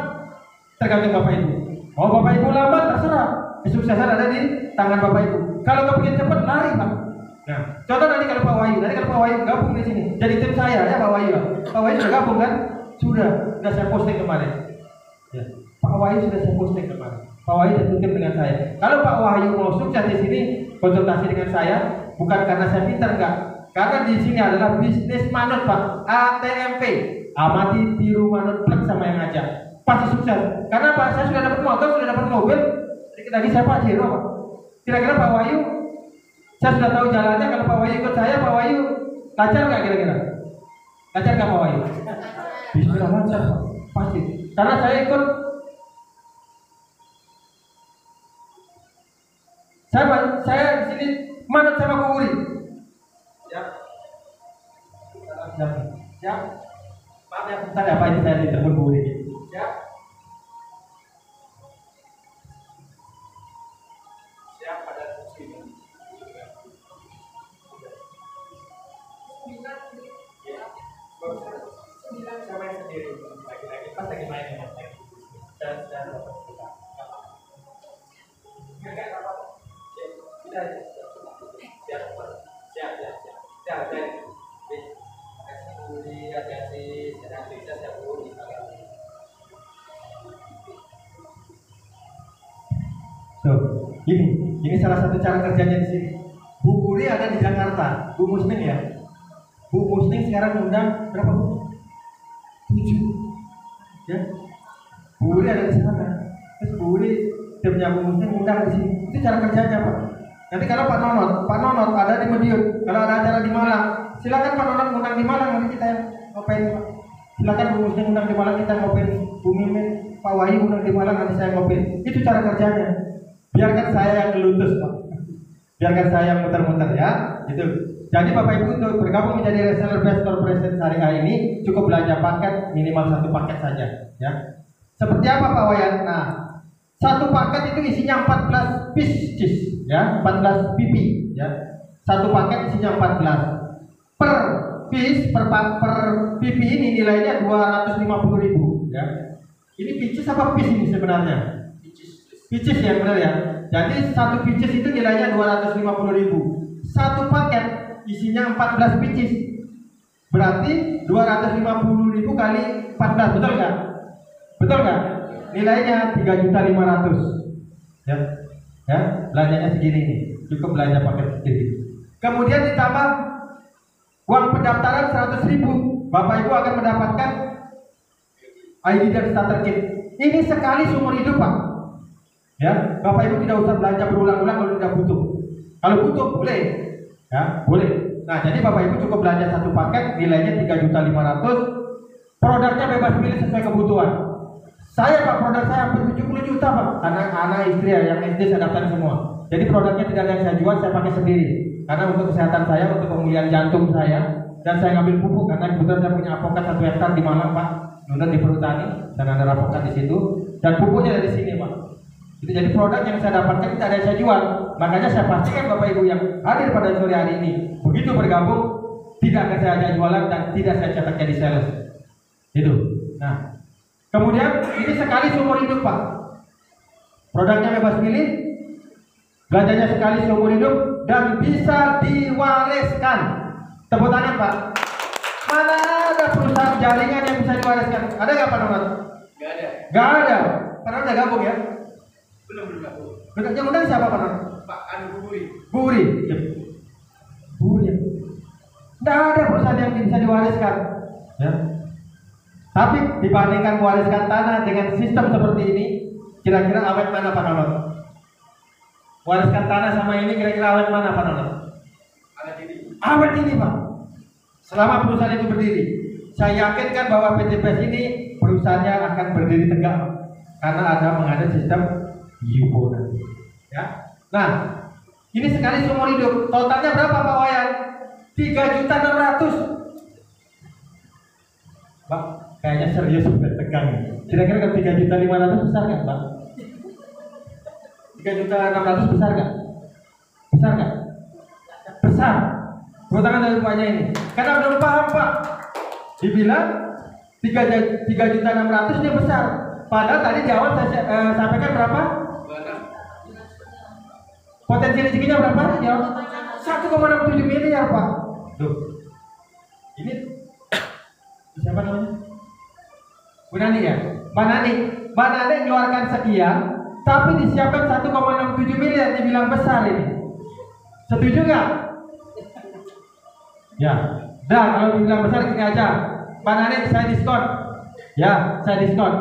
tergantung Bapak Ibu. Mau Bapak Ibu lambat, terserah. Kesuksesan ada di tangan Bapak Ibu. Kalau kepingin cepat, lari Pak. Nah, contoh nanti kalau Pak Wahyu gabung di sini, jadi tim saya ya Pak Wahyu. Pak Wahyu sudah gabung kan? Sudah saya posting kemarin. Ya. Pak Wahyu sudah saya posting kemarin. Pak Wahyu satu tim dengan saya. Kalau Pak Wahyu mau sukses di sini, konsultasi dengan saya, bukan karena saya pintar enggak. Karena di sini adalah bisnis manut Pak, ATMP, amati, tiru, manut, plek sama yang ngajak, pasti sukses. Karena Pak, saya sudah dapat motor, sudah dapat mobil, sedikit lagi saya Pak Jero Pak. Kira-kira Pak Wahyu, saya sudah tahu jalannya. Kalau Pak Wahyu ikut saya, Pak Wahyu lancar nggak kira-kira? Lancar nggak Pak Wahyu? Bisa lancar Pak, pasti. Karena saya ikut, saya di sini manut sama Bu Uri. Ya, maaf ya, bentar ya Pak, ini saya ditelepon Bu Uri. Ya. Siap pada sini. Ya. 9 sama yang sendiri. Lagi-lagi pas lagi main ya. Dan enggak apa-apa. Sudah. Siap. Hati-hati, sedang sukses ya Bu. Ini salah satu cara kerjanya di sini. Bu Puri ada di Jakarta, Bu Musning ya. Bu Musning sekarang undang berapa Bu? 7. Ya. Bu Puri ada di sana. Terus Bu Puri timnya Bu Musning undang di sini. Itu cara kerjanya Pak. Nanti kalau Pak Nonot ada di Madiun, kalau ada acara di Malang, silakan Pak Nonot undang di Malang, nanti kita ngopain Pak. Silakan Bu Musning undang di Malang, kita ngopain. Bu Mimin, Pak Wahyu nanti malam nanti saya ngopi. Itu cara kerjanya. Biarkan saya yang ngelutus, Pak. Biarkan saya yang muter-muter ya. Gitu. Jadi Bapak Ibu untuk bergabung menjadi reseller Best Corporation Syariah ini cukup belanja paket minimal 1 paket saja ya. Seperti apa Pak Wayan? Nah, 1 paket itu isinya 14 pieces ya, 14 pipi ya. 1 paket isinya 14. Per piece per pipi ini nilainya 250.000 ya. Ini pieces apa piece ini sebenarnya? Pieces ya benar ya. Jadi 1 pieces itu nilainya 250.000. 1 paket isinya 14 pieces. Berarti 250.000 kali 14, betul nggak? Betul nggak? Nilainya 3.500.000. Ya. Ya, belanjanya segini nih. Cukup belanja paket segini. Kemudian ditambah uang pendaftaran 100.000. Bapak Ibu akan mendapatkan ID dan starter kit. Ini sekali seumur hidup, Pak. Ya, Bapak Ibu tidak usah belanja berulang-ulang kalau tidak butuh. Kalau butuh boleh, ya boleh. Nah, jadi Bapak Ibu cukup belanja 1 paket, nilainya 3.500.000. Produknya bebas pilih sesuai kebutuhan. Saya Pak, produk saya hampir 70 juta Pak. Anak istri yang SD saya daftar semua. Jadi produknya tidak ada yang saya jual, saya pakai sendiri. Karena untuk kesehatan saya, untuk pemulihan jantung saya, dan saya ngambil pupuk karena kebetulan saya punya apokat 1 hektar di Malang Pak, Nunda di Perhutani, dan ada apokat di situ. Dan pupuknya dari sini Pak. Itu jadi produk yang saya dapatkan tidak ada yang saya jual. Makanya saya pastikan Bapak Ibu yang hadir pada sore hari ini, begitu bergabung, tidak akan saya ajak jualan dan tidak saya cetak jadi sales. Itu. Nah, kemudian ini sekali seumur hidup Pak. Produknya bebas pilih, belanjanya sekali seumur hidup dan bisa diwariskan. Tepuk tangan Pak. Mana ada perusahaan jaringan yang bisa diwariskan? Ada nggak Pak Nonat? Nggak ada. Nggak ada. Karena udah gabung ya? Belum gabung. Yang undang siapa Pak Nonat? Pak Buri. Buri. Buri. Nggak ada perusahaan yang bisa diwariskan. Ya. Tapi dibandingkan mewariskan tanah dengan sistem seperti ini, kira-kira awet mana Pak Nonat? Wariskan tanah sama ini kira-kira awet mana Pak Nonat? Awet ini Pak. Selama perusahaan itu berdiri, saya yakinkan bahwa PT PES ini perusahaannya akan berdiri tegak karena ada mengada sistem UFO nanti. Ya. Nah, ini sekali seumur hidup. Totalnya berapa Pak Wayan? 3.600.000. Pak, kayaknya serius sudah tegang. Kira-kira 3.500.000 besar nggak Pak? 3.600.000 besar nggak? Besar nggak? Besar. Tangan dari Paknya ini. Karena belum paham Pak. Dibilang 3.600.000 dia besar. Padahal tadi di awal saya sampaikan berapa? Potensi rezekinya berapa? Ya, 1,67 miliar Pak. Tuh. Ini siapa namanya? Bu Nani ya? Mbak Nani mengeluarkan sekian, tapi disiapkan 1,67 miliar, dibilang besar ini. Setuju nggak? Ya. Dah, kalau dibilang besar gini aja. Mbak Nani saya diskon. Ya, saya diskon.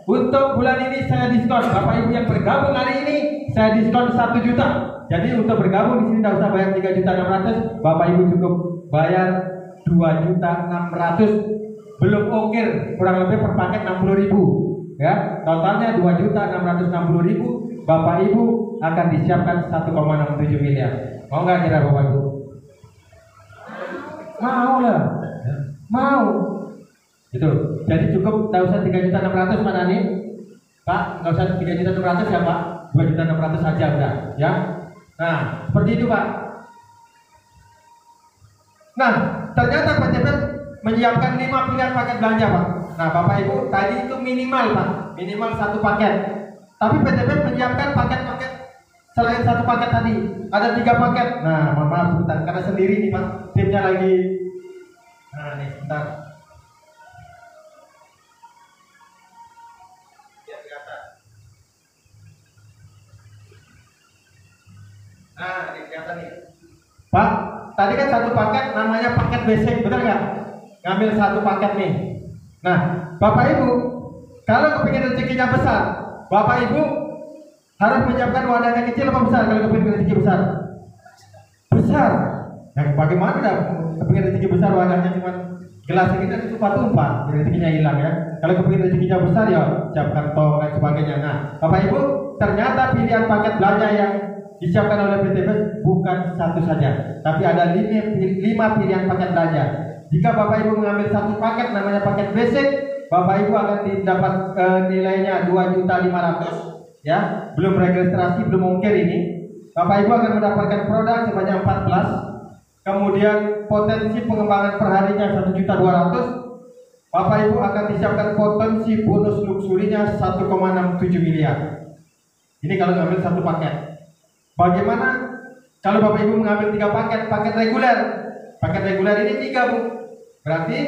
Untuk bulan ini saya diskon. Bapak Ibu yang bergabung hari ini saya diskon 1 juta. Jadi untuk bergabung di sini tidak usah bayar 3.600.000. Bapak Ibu cukup bayar 2.600.000. Belum ongkir, kurang lebih per paket 60.000. Ya, totalnya 2.660.000. Bapak Ibu akan disiapkan 1,67 miliar. Mau nggak kira Bapak Ibu? Mau lah. Mau. Itu. Jadi cukup tidak usah 3.600.000 Pak Nani. Pak, nggak usah 3.600.000 ya Pak. 2.600.000 saja udah, ya. Nah, seperti itu Pak. Nah, ternyata PT PES menyiapkan 5 pilihan paket belanja Pak. Nah, Bapak Ibu tadi itu minimal Pak, minimal 1 paket. Tapi PT PES menyiapkan paket-paket selain 1 paket tadi. Ada 3 paket. Nah, mohon maaf sebentar karena sendiri nih Pak, timnya lagi. Nah, nih sebentar. Nah, ini kelihatan nih. Pak, tadi kan 1 paket namanya paket basic, betul nggak? Ngambil 1 paket nih. Nah, Bapak Ibu, kalau kepingin rezekinya besar, Bapak Ibu harus menyiapkan wadahnya kecil apa besar kalau kepingin rezeki besar? Besar. Nah, bagaimana dah kepingin rezeki besar wadahnya cuma gelas ini nanti tumpah-tumpah, rezekinya hilang ya. Kalau kepingin rezekinya besar ya siapkan tong dan sebagainya. Nah, Bapak Ibu, ternyata pilihan paket belanja yang disiapkan oleh PTBS bukan satu saja, tapi ada 5 pilihan paket belanja. Jika Bapak Ibu mengambil satu paket namanya paket basic, Bapak Ibu akan didapat nilainya 2.500.000 ya, belum registrasi, belum ongkir ini. Bapak Ibu akan mendapatkan produk sebanyak 14. Kemudian potensi pengembangan perharinya 1.200.000. Bapak Ibu akan disiapkan potensi bonus luxurinya 1,67 miliar. Ini kalau mengambil satu paket. Bagaimana kalau Bapak Ibu mengambil 3 paket? Paket reguler. Paket reguler ini 3 Bu. Berarti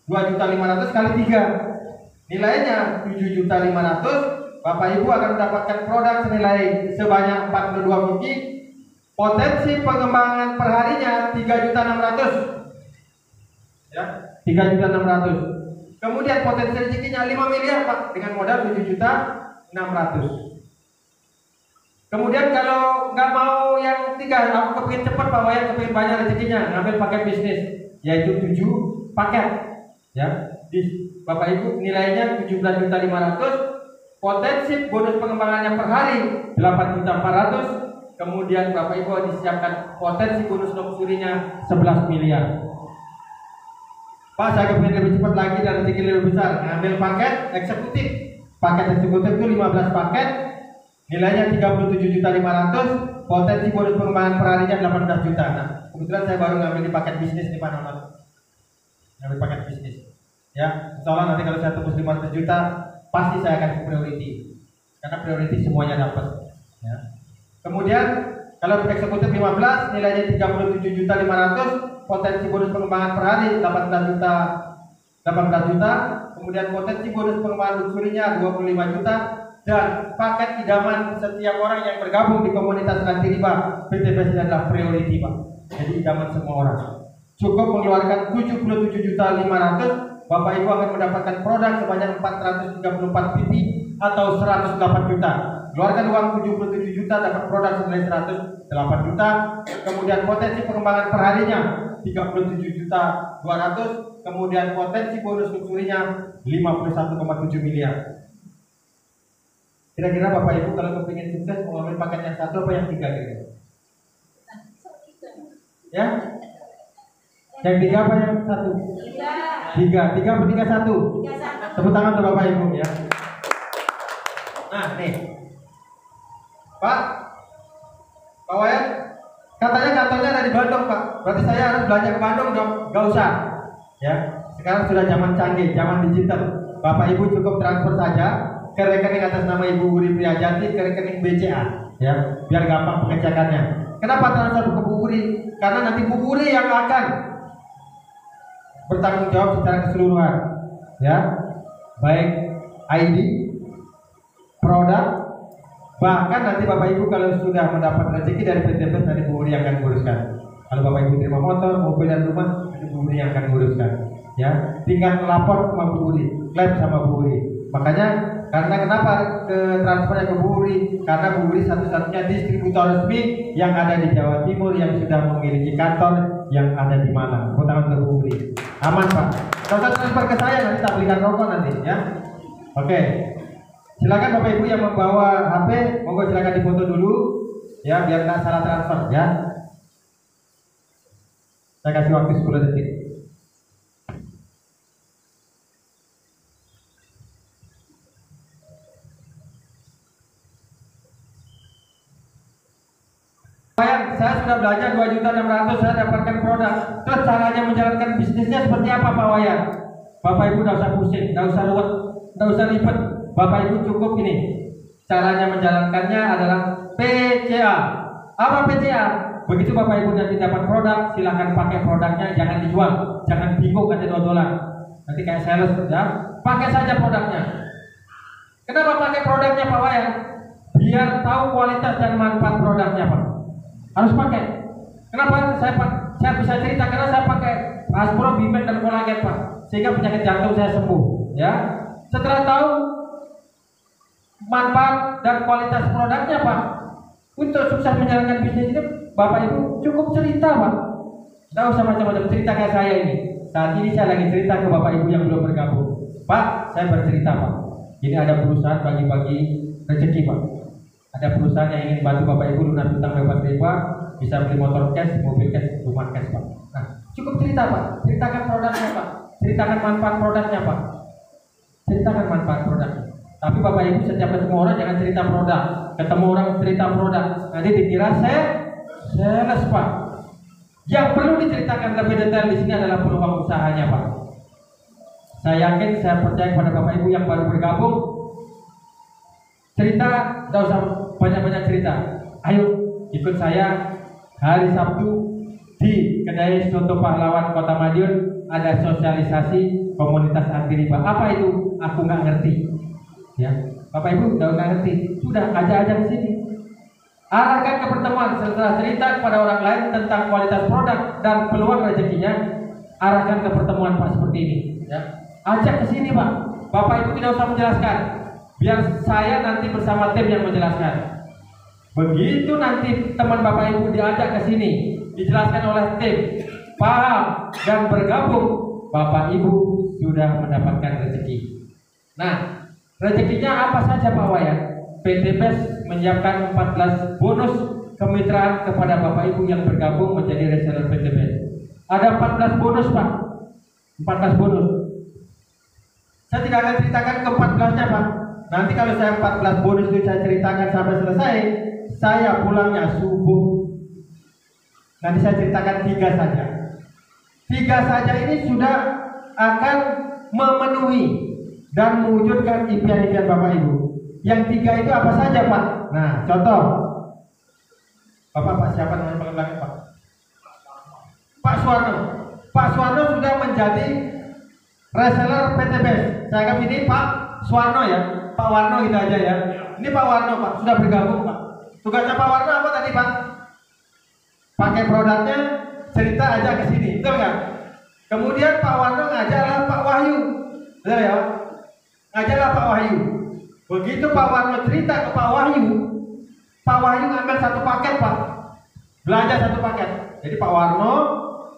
2.500.000 kali 3. Nilainya 7.500.000. Bapak Ibu akan mendapatkan produk senilai sebanyak 42 biji. Potensi pengembangan perharinya 3.600.000. Ya, 3.600.000. Kemudian potensi rezekinya 5 miliar Pak, dengan modal 7.600.000. Kemudian kalau nggak mau yang 3, aku kepingin cepat Pak Wayan, kepingin banyak rezekinya, ngambil paket bisnis, yaitu 7 paket. Ya, Bapak Ibu nilainya 17.500.000, potensi bonus pengembangannya per hari 8.400.000. Kemudian Bapak Ibu disiapkan potensi bonus luxurinya 11 miliar. Pak, saya kepingin lebih cepat lagi dan rezeki lebih besar, ngambil paket eksekutif. Paket eksekutif itu 15 paket. Nilainya 37.500.000, potensi bonus pengembangan perharinya 18 juta. Nah, kebetulan saya baru ngambil di paket bisnis nih Pak Nonton. Ngambil paket bisnis. Ya, insya Allah nanti kalau saya tembus 500 juta, pasti saya akan ke priority. Karena priority semuanya dapat. Ya. Kemudian kalau eksekutif 15, nilainya 37.500.000, potensi bonus pengembangan per hari 18 juta. Kemudian potensi bonus pengembangan luxurinya 25 juta. Dan paket idaman setiap orang yang bergabung di komunitas anti riba PTBS adalah priority Pak. Jadi idaman semua orang. Cukup mengeluarkan 77.500.000, Bapak Ibu akan mendapatkan produk sebanyak 434 pipi atau 108 juta. Keluarkan uang 77 juta, dapat produk senilai 108 juta. Kemudian potensi pengembangan perharinya 37.200.000. Kemudian potensi bonus luxurinya 51,7 miliar. Kira-kira Bapak Ibu kalau kepingin sukses mau ambil paket yang 1 apa yang 3 kira-kira? Ya? Yang 3 apa yang 1? 3 apa 3 1? Tepuk tangan untuk Bapak Ibu ya. Nah nih Pak Wayan, katanya kantornya ada di Bandung Pak. Berarti saya harus belanja ke Bandung dong? Gak usah ya. Sekarang sudah zaman canggih, zaman digital. Bapak Ibu cukup transfer saja ke rekening atas nama Ibu Wuri Priyajati, ke rekening BCA ya, biar gampang pengecekannya. Kenapa transfer ke Bu Wuri? Karena nanti Bu Wuri yang akan bertanggung jawab secara keseluruhan ya, baik ID, produk, bahkan nanti Bapak Ibu kalau sudah mendapat rezeki dari PTBS, nanti Bu Wuri akan nguruskan. Kalau Bapak Ibu terima motor, mobil dan rumah, nanti Bu Wuri yang akan nguruskan ya. Tinggal lapor sama Bu Wuri, klaim sama Bu Wuri. Makanya karena kenapa ke transfernya ke Bu Wuri? Karena Bu Wuri satu-satunya distributor resmi yang ada di Jawa Timur yang sudah memiliki kantor yang ada di Malang. Tangan ke Bu Wuri. Aman Pak. Kalau transfer ke saya nanti tak belikan rokok nanti ya. Oke. Silakan Bapak Ibu yang membawa HP, monggo silakan difoto dulu ya biar nggak salah transfer ya. Saya kasih waktu 10 detik. Saya sudah belanja 2.600.000, saya dapatkan produk. Terus caranya menjalankan bisnisnya seperti apa Pak Wayan? Bapak Ibu tidak usah pusing, tidak usah ruwet, tidak usah ribet. Bapak Ibu cukup ini. Caranya menjalankannya adalah PCA. Apa PCA? Begitu Bapak Ibu nanti dapat produk, silahkan pakai produknya, jangan dijual, jangan bingung ada $2. Nanti kayak sales ya. Pakai saja produknya. Kenapa pakai produknya Pak Wayan? Biar tahu kualitas dan manfaat produknya Pak. Harus pakai. Kenapa saya bisa cerita? Karena saya pakai Aspro, Bimen dan kolagen Pak, sehingga penyakit jantung saya sembuh ya. Setelah tahu manfaat dan kualitas produknya Pak, untuk sukses menjalankan bisnis ini Bapak Ibu cukup cerita Pak. Tidak usah macam-macam cerita kayak saya ini. saat ini saya lagi cerita ke Bapak Ibu yang belum bergabung. Pak, saya bercerita Pak. Ini ada perusahaan bagi-bagi rezeki Pak. Ada perusahaan yang ingin bantu Bapak Ibu lunas hutang bebas riba, bisa beli motor cash, mobil cash, rumah cash Pak. Nah, cukup cerita Pak. Ceritakan produknya Pak. Ceritakan manfaat produknya Pak. Ceritakan manfaat produknya. Tapi Bapak Ibu setiap ketemu orang jangan cerita produk. Ketemu orang cerita produk, nanti dikira sales Pak. Yang perlu diceritakan lebih detail di sini adalah peluang usahanya Pak. Saya yakin, saya percaya kepada Bapak Ibu yang baru bergabung. Cerita, tidak usah banyak-banyak cerita. Ayo ikut saya hari Sabtu di kedai soto Pahlawan Kota Madiun. Ada sosialisasi komunitas anti riba. Apa itu? Aku nggak ngerti. Ya, Bapak Ibu udah nggak ngerti. Sudah ajak-ajak ke sini. Arahkan ke pertemuan setelah cerita kepada orang lain tentang kualitas produk dan peluang rezekinya. Arahkan ke pertemuan Pak seperti ini. Ya, ajak ke sini Pak. Bapak Ibu tidak usah menjelaskan. Biar saya nanti bersama tim yang menjelaskan. Begitu nanti teman Bapak Ibu diajak ke sini, dijelaskan oleh tim, paham dan bergabung, Bapak Ibu sudah mendapatkan rezeki. Nah, rezekinya apa saja Pak Wayan? PT PES menyiapkan 14 bonus kemitraan kepada Bapak Ibu yang bergabung menjadi reseller PT PES. Ada 14 bonus Pak. 14 bonus. Saya tidak akan ceritakan ke 14-nya Pak. Nanti kalau saya 14 bonus itu saya ceritakan sampai selesai, saya pulangnya subuh. Nanti saya ceritakan 3 saja. 3 saja ini sudah akan memenuhi dan mewujudkan impian-impian Bapak Ibu. Yang 3 itu apa saja Pak? Nah, contoh. Pak siapa namanya Pak belakang Pak? Pak Suwarno. Pak Suwarno sudah menjadi reseller PT PES. Saya anggap ini Pak Suwarno ya. Pak Warno gitu aja ya. Ini Pak Warno Pak, sudah bergabung Pak. Tugasnya Pak Warno apa tadi Pak? Pakai produknya, cerita aja ke sini, betul nggak? Kemudian Pak Warno ngajarlah Pak Wahyu, betul ya? Ngajarlah Pak Wahyu. Begitu Pak Warno cerita ke Pak Wahyu ngambil 1 paket Pak, belanja 1 paket. Jadi Pak Warno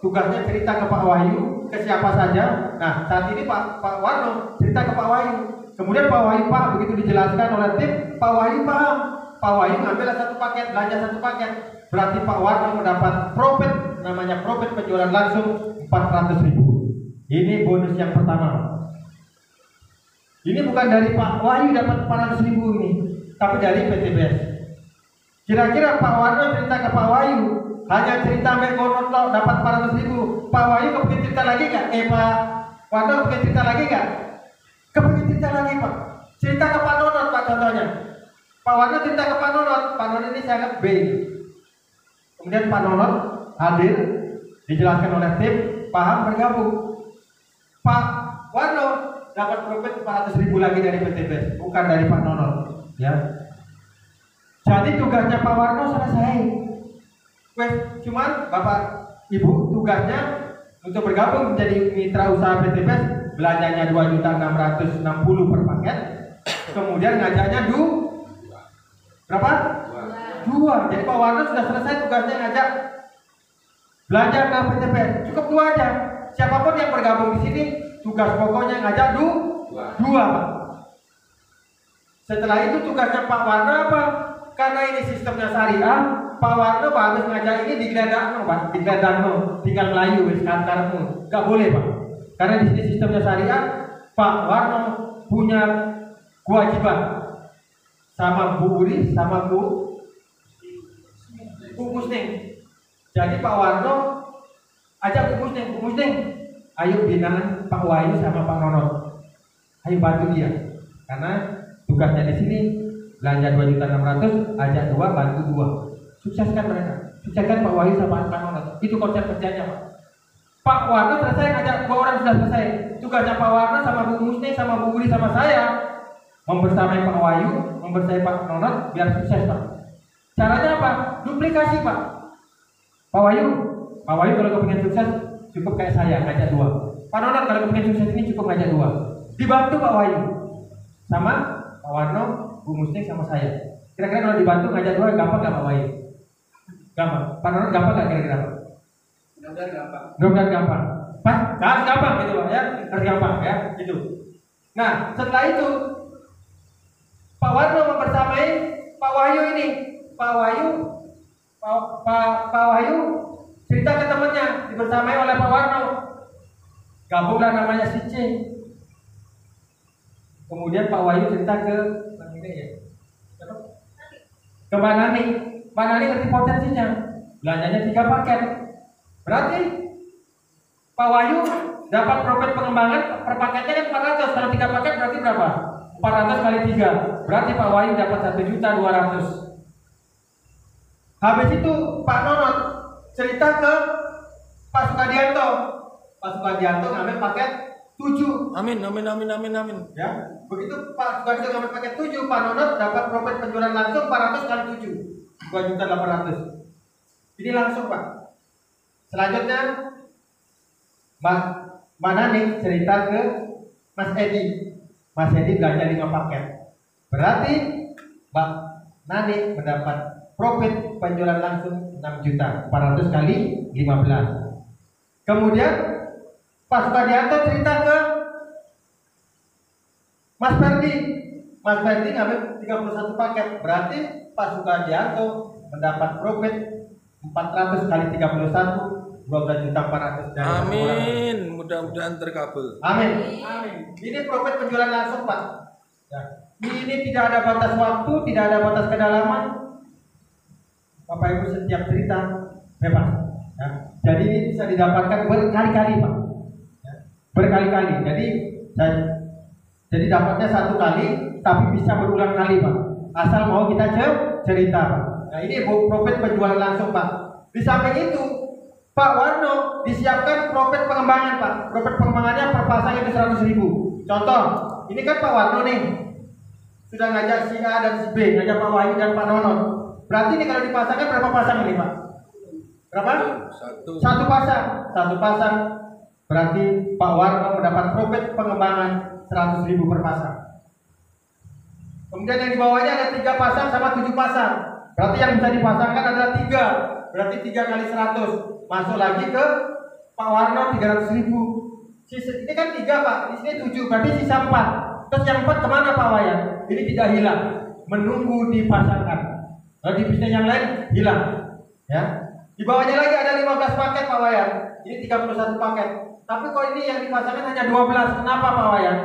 tugasnya cerita ke Pak Wahyu, ke siapa saja. Nah saat ini Pak Warno cerita ke Pak Wahyu. Kemudian Pak Wahyu Pak begitu dijelaskan oleh tim, Pak Wahyu paham. Pak Wahyu ngambil 1 paket, belanja 1 paket. Berarti Pak Warno mendapat profit, namanya profit penjualan langsung 400.000. Ini bonus yang pertama. Ini bukan dari Pak Wahyu dapat 400.000 ini, tapi dari PT PES. Kira-kira Pak Warno cerita ke Pak Wahyu, hanya cerita McDonald dapat 400.000. Pak Wahyu kepingin cerita lagi nggak? Pak Warno kepingin cerita lagi nggak? Kepingin cerita lagi Pak. Cerita ke Pak Nonot Pak contohnya. Pak Warno cerita ke Pak Nonot. Pak Nonot ini saya anggap B. Kemudian Pak Nonot hadir, dijelaskan oleh tim, paham, bergabung. Pak Warno dapat profit 400.000 lagi dari PT PES, bukan dari Pak Nonot. Ya. Jadi tugasnya Pak Warno selesai. Cuman Bapak Ibu tugasnya untuk bergabung menjadi mitra usaha PT PES, belanjanya 2.660.000 per paket. Kemudian ngajaknya berapa? 2. Jadi Pak Warno sudah selesai tugasnya ngajak belanja ke PT PES. Cukup 2 aja. Siapapun yang bergabung di sini, tugas pokoknya ngajak 2 Pak. Setelah itu tugasnya Pak Warno apa? Karena ini sistemnya syariah, Pak Warno Pak habis ngajak ini digeledah Pak, tinggal Melayu wis kantormu. Enggak boleh Pak. Karena di sini sistemnya syariah, Pak Warno punya kewajiban sama Bu Uri sama Bu Musning. Jadi Pak Warno ajak Bu Musning, ayo binaan Pak Wahyu sama Pak Nonot. Ayo bantu dia. Karena tugasnya di sini belanja 2.600.000, ajak 2, bantu 2. Sukseskan mereka. Sukseskan Pak Wahyu sama Pak Nonot. Itu konsep kerjanya Pak. Pak Warno selesai ngajak 2 orang sudah selesai. Tugasnya Pak Warno sama Bu Musning sama Bu Uri sama saya membersamai Pak Wahyu, membersamai Pak Nonot biar sukses Pak. Caranya apa? Duplikasi Pak. Pak Wahyu kalau kepingin sukses cukup kayak saya ngajak 2. Pak Nonot kalau kepingin sukses ini cukup ngajak 2. Dibantu Pak Wahyu sama Pak Warno, Bu Musning sama saya. Kira-kira kalau dibantu ngajak 2 gampang nggak Pak Wahyu? Gampang. Pak Nonot gampang nggak kira-kira? Mudah-mudahan gampang. Harus gampang gitu Pak ya, harus gampang ya, gitu. Nah, setelah itu Pak Warno mempersamai Pak Wahyu ini. Pak Wahyu cerita ke temannya, dibersamai oleh Pak Warno. Gabunglah namanya si C. Kemudian Pak Wahyu cerita ke Mbak Nani. Mbak Nani ngerti potensinya. Belanjanya 3 paket. Berarti Pak Wahyu dapat profit pengembangan per paketnya kan 400. Kalau 3 paket berarti berapa? 400 kali 3. Berarti Pak Wahyu dapat 1.200.000. Habis itu Pak Nonot cerita ke Pak Sukadianto. Pak Sukadianto ngambil paket 7. Amin. Ya, begitu Pak Sukadianto ngambil paket 7, Pak Nonot dapat profit penjualan langsung 400 kali 7. 2.800.000. Ini langsung Pak. Selanjutnya Mbak Nani cerita ke Mas Edi. Mas Edi belanja 5 paket. Berarti Mbak Nani mendapat profit penjualan langsung 6 juta. 400 kali 15. Kemudian Pak Sukadianto cerita ke Mas Ferdi. Mas Ferdi ngambil 31 paket. Berarti Pak Sukadianto mendapat profit 400 kali 31, 12.400.000. Amin. Mudah-mudahan terkabul. Amin. Ini profit penjualan langsung Pak. Ya. Ini tidak ada batas waktu, tidak ada batas kedalaman. Bapak Ibu setiap cerita bebas. Ya. Jadi ini bisa didapatkan berkali-kali Pak. Ya. Berkali-kali. Jadi dapatnya 1 kali, tapi bisa berulang kali Pak. Asal mau kita cerita Pak. Nah ini profit penjualan langsung Pak. Di samping itu Pak Warno disiapkan profit pengembangan Pak. Profit pengembangannya per pasang itu 100.000. Contoh, ini kan Pak Warno nih sudah ngajak si A dan si B, ngajak Pak Wahyu dan Pak Nono. Berarti ini kalau dipasangkan berapa pasang ini Pak? Berapa? Satu pasang. Berarti Pak Warno mendapat profit pengembangan 100.000 per pasang. Kemudian yang di bawahnya ada 3 pasang sama 7 pasang. Berarti yang bisa dipasangkan adalah 3. Berarti 3 kali 100. Masuk lagi ke Pak Warno 300.000. Ini kan 3 Pak, di sini 7, berarti sisa 4. Terus yang 4 kemana Pak Wayan? Ini tidak hilang, menunggu dipasangkan. Kalau di bisnis yang lain hilang. Ya. Di bawahnya lagi ada 15 paket Pak Wayan. Ini 31 paket. Tapi kok ini yang dipasangkan hanya 12. Kenapa Pak Wayan?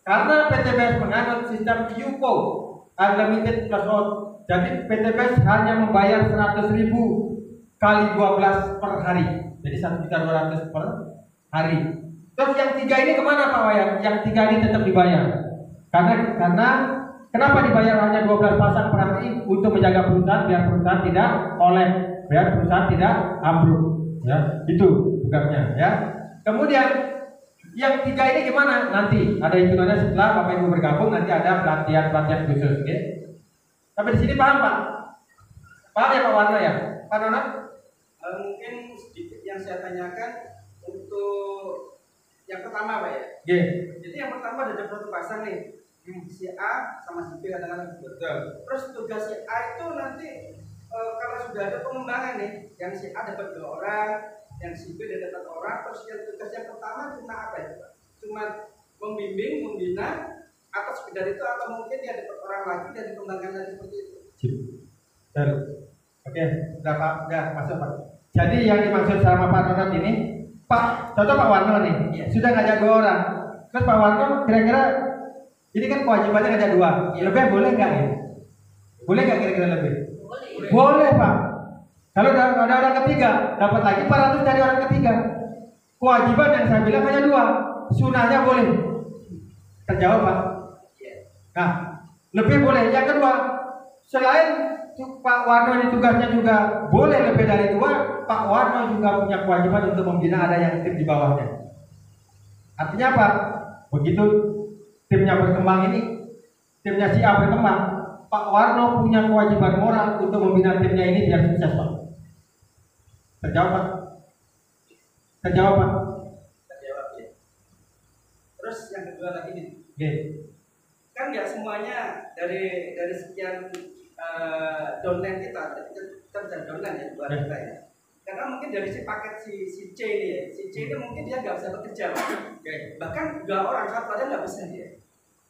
Karena PTBS menganut sistem UPO, Unlimited Plus Out. Jadi PTBS hanya membayar 100.000 kali 12 per hari. Jadi 1.200.000 per hari. Terus yang 3 ini kemana Pak Wayan? Yang 3 ini tetap dibayar. Karena kenapa dibayar hanya 12 pasang per hari? Untuk menjaga perusahaan biar perusahaan tidak oleh, biar perusahaan tidak ambruk. Ya, itu tugasnya. Ya. Kemudian yang 3 ini gimana? Nanti ada hitungannya setelah Bapak Ibu bergabung, nanti ada pelatihan khusus. Okay? Sampai di sini paham Pak? Paham ya Pak Warno ya? Pak Nona? Mungkin sedikit yang saya tanyakan untuk yang pertama Pak ya. Yeah. Jadi yang pertama ada 1 pasang nih, si A sama si B kadang-kadang. Betul. Terus tugas si A itu nanti kalau sudah ada pengembangan nih, yang si A dapat 2 orang, yang si B dapat 1 orang, terus yang tugas yang pertama cuma apa ya Pak? Cuma membimbing, membina, atau sekedar itu, atau mungkin dia dapat orang lagi dan dikembangkan lagi seperti itu. Oke, udah masuk Pak. Jadi yang dimaksud sama Pak Nonot ini, Pak, contoh Pak Warno nih, sudah ngajak 2 orang. Terus Pak Warno kira-kira ini kan kewajibannya ngajak 2. Lebih boleh nggak ya? Boleh nggak kira-kira lebih? Boleh Pak. Kalau ada orang ketiga, dapat lagi 400 dari orang ketiga. Kewajiban yang saya bilang hanya 2. Sunahnya boleh. Terjawab Pak. Nah, lebih boleh. Yang kedua, selain Pak Warno ini tugasnya juga boleh lebih dari 2, Pak Warno juga punya kewajiban untuk membina ada yang tim di bawahnya. Artinya apa? Begitu timnya berkembang ini, timnya si A berkembang, Pak Warno punya kewajiban moral untuk membina timnya ini biar sukses Pak. Terjawab Pak? Terjawab Pak? Terjawab ya. Terus yang kedua lagi nih. Okay. Kan nggak semuanya dari sekian downline kita downline ya buat kita ya. Karena mungkin dari si paket si C ini ya, si C ini mungkin dia nggak bisa bekerja, bahkan 2 orang satu aja nggak bisa dia.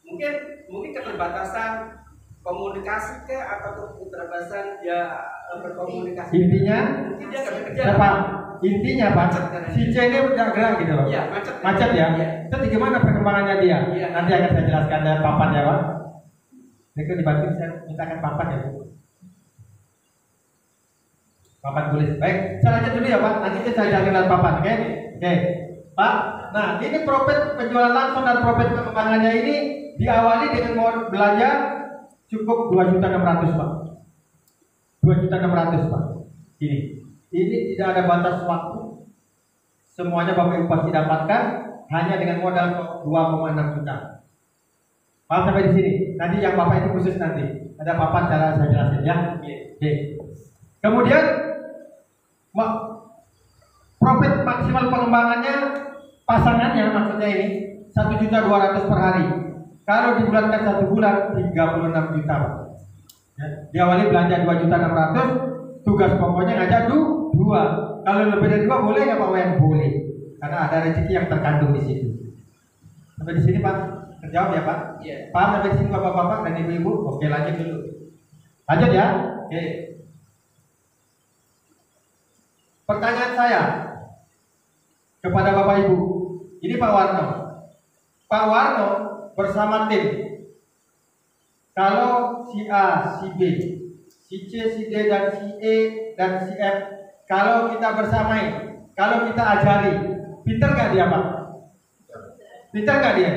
Mungkin keterbatasan komunikasi ke atau keterbatasan ya berkomunikasi. Intinya mungkin dia nggak bekerja. Pak, intinya Pak, si C ini udah gerak gitu loh. Iya, Macet ya. Iya. Terus gimana perkembangannya dia? Iya. Nanti akan saya jelaskan dari papan ya Pak. Itu dibantu saya mintakan papan ya Bu. Papan tulis. Baik, saya lanjut dulu ya Pak. Nanti saya jelaskan dari papan, oke? Oke. Pak, nah ini profit penjualan langsung dan profit pengembangannya ini diawali dengan modal belanja cukup 2.600.000 Pak. 2.600.000 Pak. Ini tidak ada batas waktu. Semuanya Bapak Ibu pasti dapatkan hanya dengan modal 2,6 juta. Paham sampai di sini? Nanti yang Bapak itu khusus nanti. Ada papan cara saya jelasin ya. Oke. Kemudian profit maksimal pengembangannya pasangannya maksudnya ini 1.200.000 per hari. Kalau dibulatkan 1 bulan 36 juta Pak. Ya, diawali belanja 2.600.000, tugas pokoknya ngajak 2. Kalau lebih dari 2 boleh nggak Pak Wayan? Boleh. Karena ada rezeki yang terkandung di situ. Sampai di sini Pak, terjawab ya Pak? Iya. Paham sampai di sini Bapak-bapak dan Ibu-ibu? Oke, lanjut dulu. Lanjut ya. Oke. Pertanyaan saya kepada Bapak Ibu, ini Pak Warno. Pak Warno bersama tim. Kalau si A, si B, si C, si D, dan si E, dan si F, kalau kita bersamai, kalau kita ajari, pinter gak dia Pak? Pinter gak dia?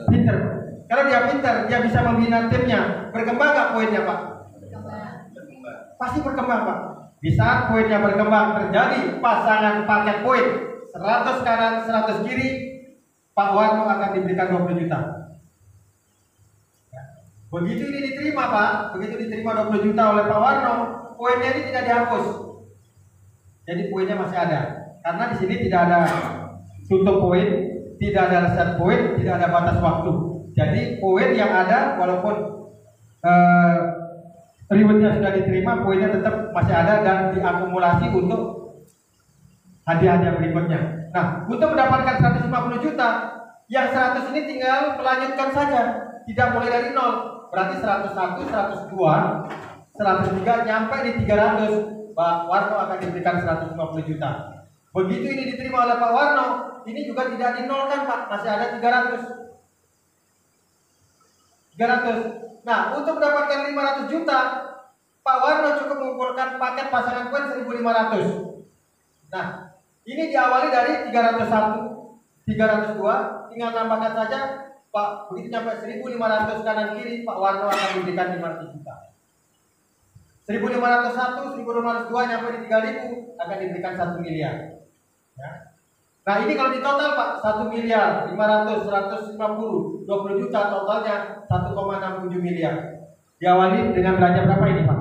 Pinter. Kalau dia pinter, dia bisa membina timnya. Berkembang gak poinnya Pak? Pasti berkembang Pak. Di saat poinnya berkembang, terjadi pasangan paket poin 100 kanan 100 kiri, Pak Warno akan diberikan 20 juta. Begitu ini diterima Pak, begitu diterima 20 juta oleh Pak Warno, poinnya ini tidak dihapus. Jadi poinnya masih ada. Karena di sini tidak ada tutup poin, tidak ada reset poin, tidak ada batas waktu. Jadi poin yang ada walaupun rewardnya sudah diterima, poinnya tetap masih ada dan diakumulasi untuk hadiah-hadiah berikutnya. Nah, untuk mendapatkan 150 juta, yang 100 ini tinggal melanjutkan saja, tidak mulai dari nol. Berarti 101, 102, 103 nyampe di 300, Pak Warno akan diberikan 150 juta. Begitu ini diterima oleh Pak Warno, ini juga tidak dinolkan Pak, masih ada 300. Nah, untuk mendapatkan 500 juta, Pak Warno cukup mengumpulkan paket pasangan poin 1.500. Nah, ini diawali dari 301, 302, tinggal tambahkan saja Pak, begitu sampai 1.500 kanan kiri, Pak Warno akan diberikan 500 juta. 1.501, 1.502 nyampe di 3.000 akan diberikan 1 miliar. Ya. Nah ini kalau di total Pak, 1 miliar, 500, 150, 20 juta totalnya 1,67 miliar. Diawali dengan belanja berapa ini Pak?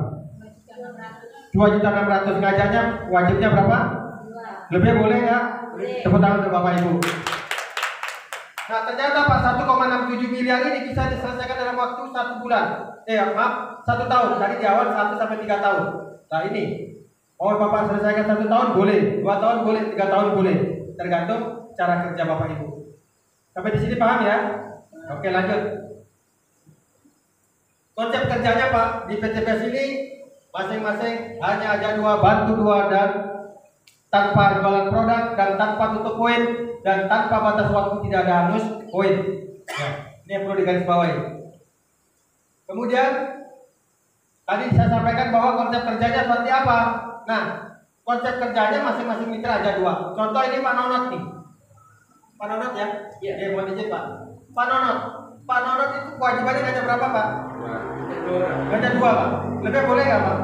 2.600.000. Ngajarnya wajibnya berapa? Lebih boleh ya? Tepuk tangan untuk Bapak Ibu. Nah ternyata Pak 1,67 miliar ini bisa diselesaikan dalam waktu 1 bulan. Maaf, 1 tahun. Tadi di awal 1 sampai 3 tahun. Nah ini, Bapak selesaikan 1 tahun boleh, 2 tahun boleh, 3 tahun boleh. Tergantung cara kerja Bapak Ibu. Sampai di sini paham ya? Oke lanjut. Konsep kerjanya Pak di PTPS ini masing-masing hanya ada 2, bantu 2 dan tanpa jualan produk dan tanpa tutup poin dan tanpa batas waktu, tidak ada hangus poin. Ya, ini yang perlu digarisbawahi. Kemudian tadi saya sampaikan bahwa konsep kerjanya seperti apa. Nah, konsep kerjanya masing-masing mitra ada 2. Contoh ini Pak Nonot nih. Pak Nonot ya? Iya. Mohon izin Pak. Pak Nonot. Pak Nonot itu kewajibannya ngajak berapa Pak? Ngajak 2 Pak. Lebih boleh nggak Pak?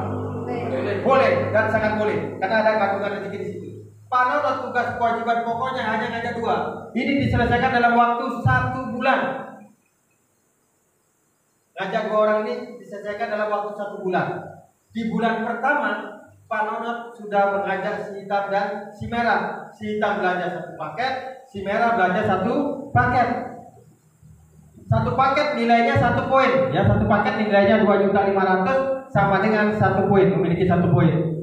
Boleh dan sangat boleh. Karena ada kandungan rezeki di situ. Pak Nonot tugas kewajiban pokoknya hanya ngajak 2. Ini diselesaikan dalam waktu 1 bulan. Ngajak 2 orang ini diselesaikan dalam waktu 1 bulan. Di bulan pertama Pak Nonot sudah mengajak si hitam dan si merah. Si hitam belanja 1 paket, si merah belanja 1 paket. 1 paket nilainya 1 poin. Ya, 1 paket nilainya 2.500.000 sama dengan 1 poin, memiliki 1 poin.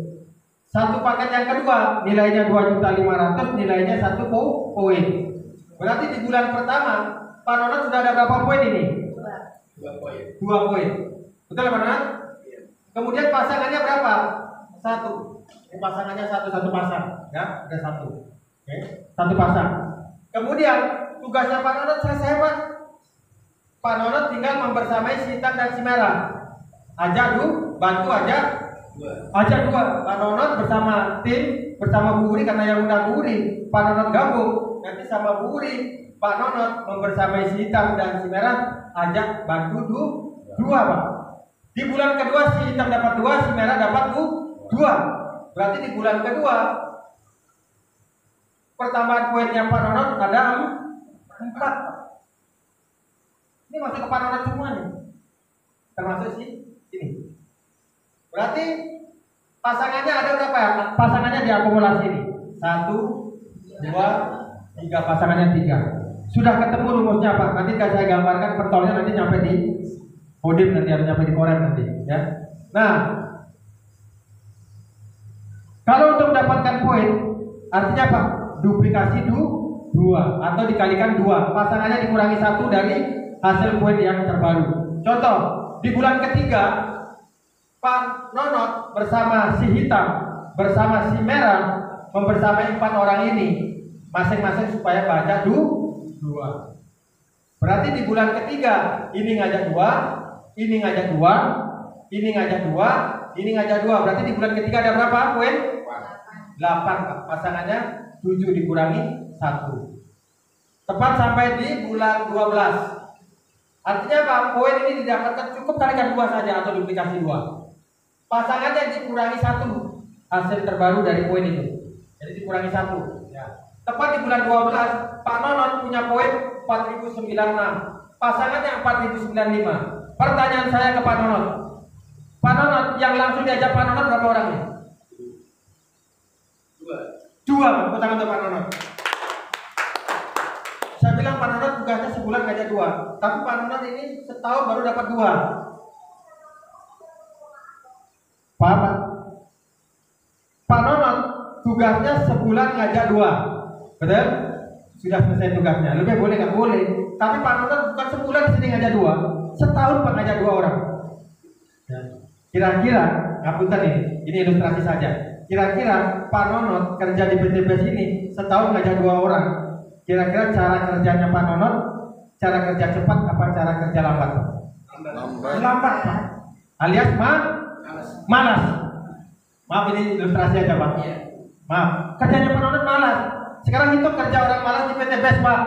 Satu paket yang kedua nilainya 2.500.000, nilainya 1 poin. Berarti di bulan pertama Pak Nonot sudah ada berapa poin ini? 2 poin. 2 poin. Betul Pak Nonot? Kemudian pasangannya berapa? 1. Ini pasangannya satu pasang, ya, ada 1. Oke, 1 pasang. Kemudian tugasnya Pak Nonot selesai Pak. Pak Nonot tinggal membersamai si hitam dan si merah. Bantu ajak 2. Pak Nonot bersama tim, bersama Bu Uri, karena yang undang Bu Uri, Pak Nonot gabung. Nanti sama Bu Uri, Pak Nonot membersamai si hitam dan si merah, ajak bantu 2 Pak. Di bulan kedua si hitam dapat 2, si merah dapat 2. Berarti di bulan kedua pertambahan poinnya Pak Nonot ada 4. Ini masuk ke Pak Nonot semua nih, termasuk si ini. Berarti pasangannya ada berapa ya? Pasangannya diakumulasi ini 1, 2, 3, pasangannya 3. Sudah ketemu rumusnya Pak. Nanti saya gambarkan pertolnya, nanti nyampe di Kodim, nanti harus nyampe di korem nanti, ya. Nah, kalau untuk mendapatkan poin, artinya apa? Duplikasi 2 atau dikalikan 2. Pasangannya dikurangi 1 dari hasil poin yang terbaru. Contoh, di bulan ketiga Pak Nonot bersama si hitam bersama si merah membersamai 4 orang ini masing-masing supaya baca 2. Berarti di bulan ketiga ini ngajak 2, ini ngajak 2, ini ngajak 2, ini ngajak 2. Berarti di bulan ketiga ada berapa poin? 8 Pak. Pasangannya 7 dikurangi 1. Tepat sampai di bulan 12. Artinya Pak, poin ini didapatkan cukup kalikan 2 saja atau duplikasi 2. Pasangannya dikurangi 1 hasil terbaru dari poin itu. Jadi dikurangi 1. Ya. Tepat di bulan 12, Pak Nonot punya poin 4096. Pasangannya 4095. Pertanyaan saya ke Pak Nonot. Pak Nonot yang langsung diajak Pak Nonot berapa orangnya? 2. Tangan untuk Pak Nonot. Saya bilang Pak Nonot tugasnya sebulan ngajak 2, tapi Pak Nonot ini setahun baru dapat 2. Paham Pak? Pak Nonot tugasnya sebulan ngajak 2, betul? Sudah selesai tugasnya. Lebih boleh nggak? Boleh. Tapi Pak Nonot bukan sebulan di sini ngajak 2, setahun Pak ngajak 2 orang. Kira-kira, ngapunten ini ilustrasi saja. Kira-kira Pak Nonot kerja di PTBS ini setahun ngajak 2 orang. Kira-kira cara kerjanya Pak Nonot, cara kerja cepat apa cara kerja lambat? Lambat Pak. Alias malas. Maaf, ini ilustrasi aja Pak. Maaf, kerjanya Pak Nonot malas. Sekarang hitung kerja orang malas di PTBS Pak.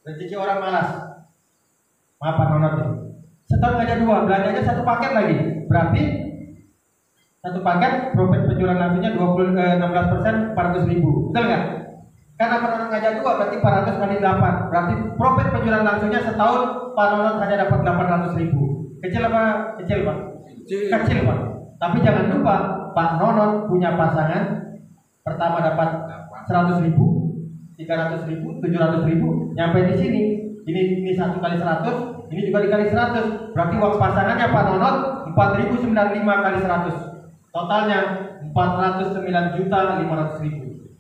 Rezeki orang malas. Maaf Pak Nonot ini. Setahun ngajak 2, belanjanya 1 paket lagi. Berarti 1 paket profit penjualan langsungnya 16%, 400.000. Betul nggak? Karena Pak Nonot ngajak 2 berarti 400 kali 8. Berarti profit penjualan langsungnya setahun Pak Nonot hanya dapat 800.000. Kecil apa kecil Pak? Kecil Pak. Tapi jangan lupa Pak Nonot punya pasangan. Pertama dapat 100.000, 300.000, 700.000. Nyampe di sini. Ini 1 kali 100, ini juga dikali 100. Berarti uang pasangannya Pak Nonot 4.095 kali 100. Totalnya 409.500.000.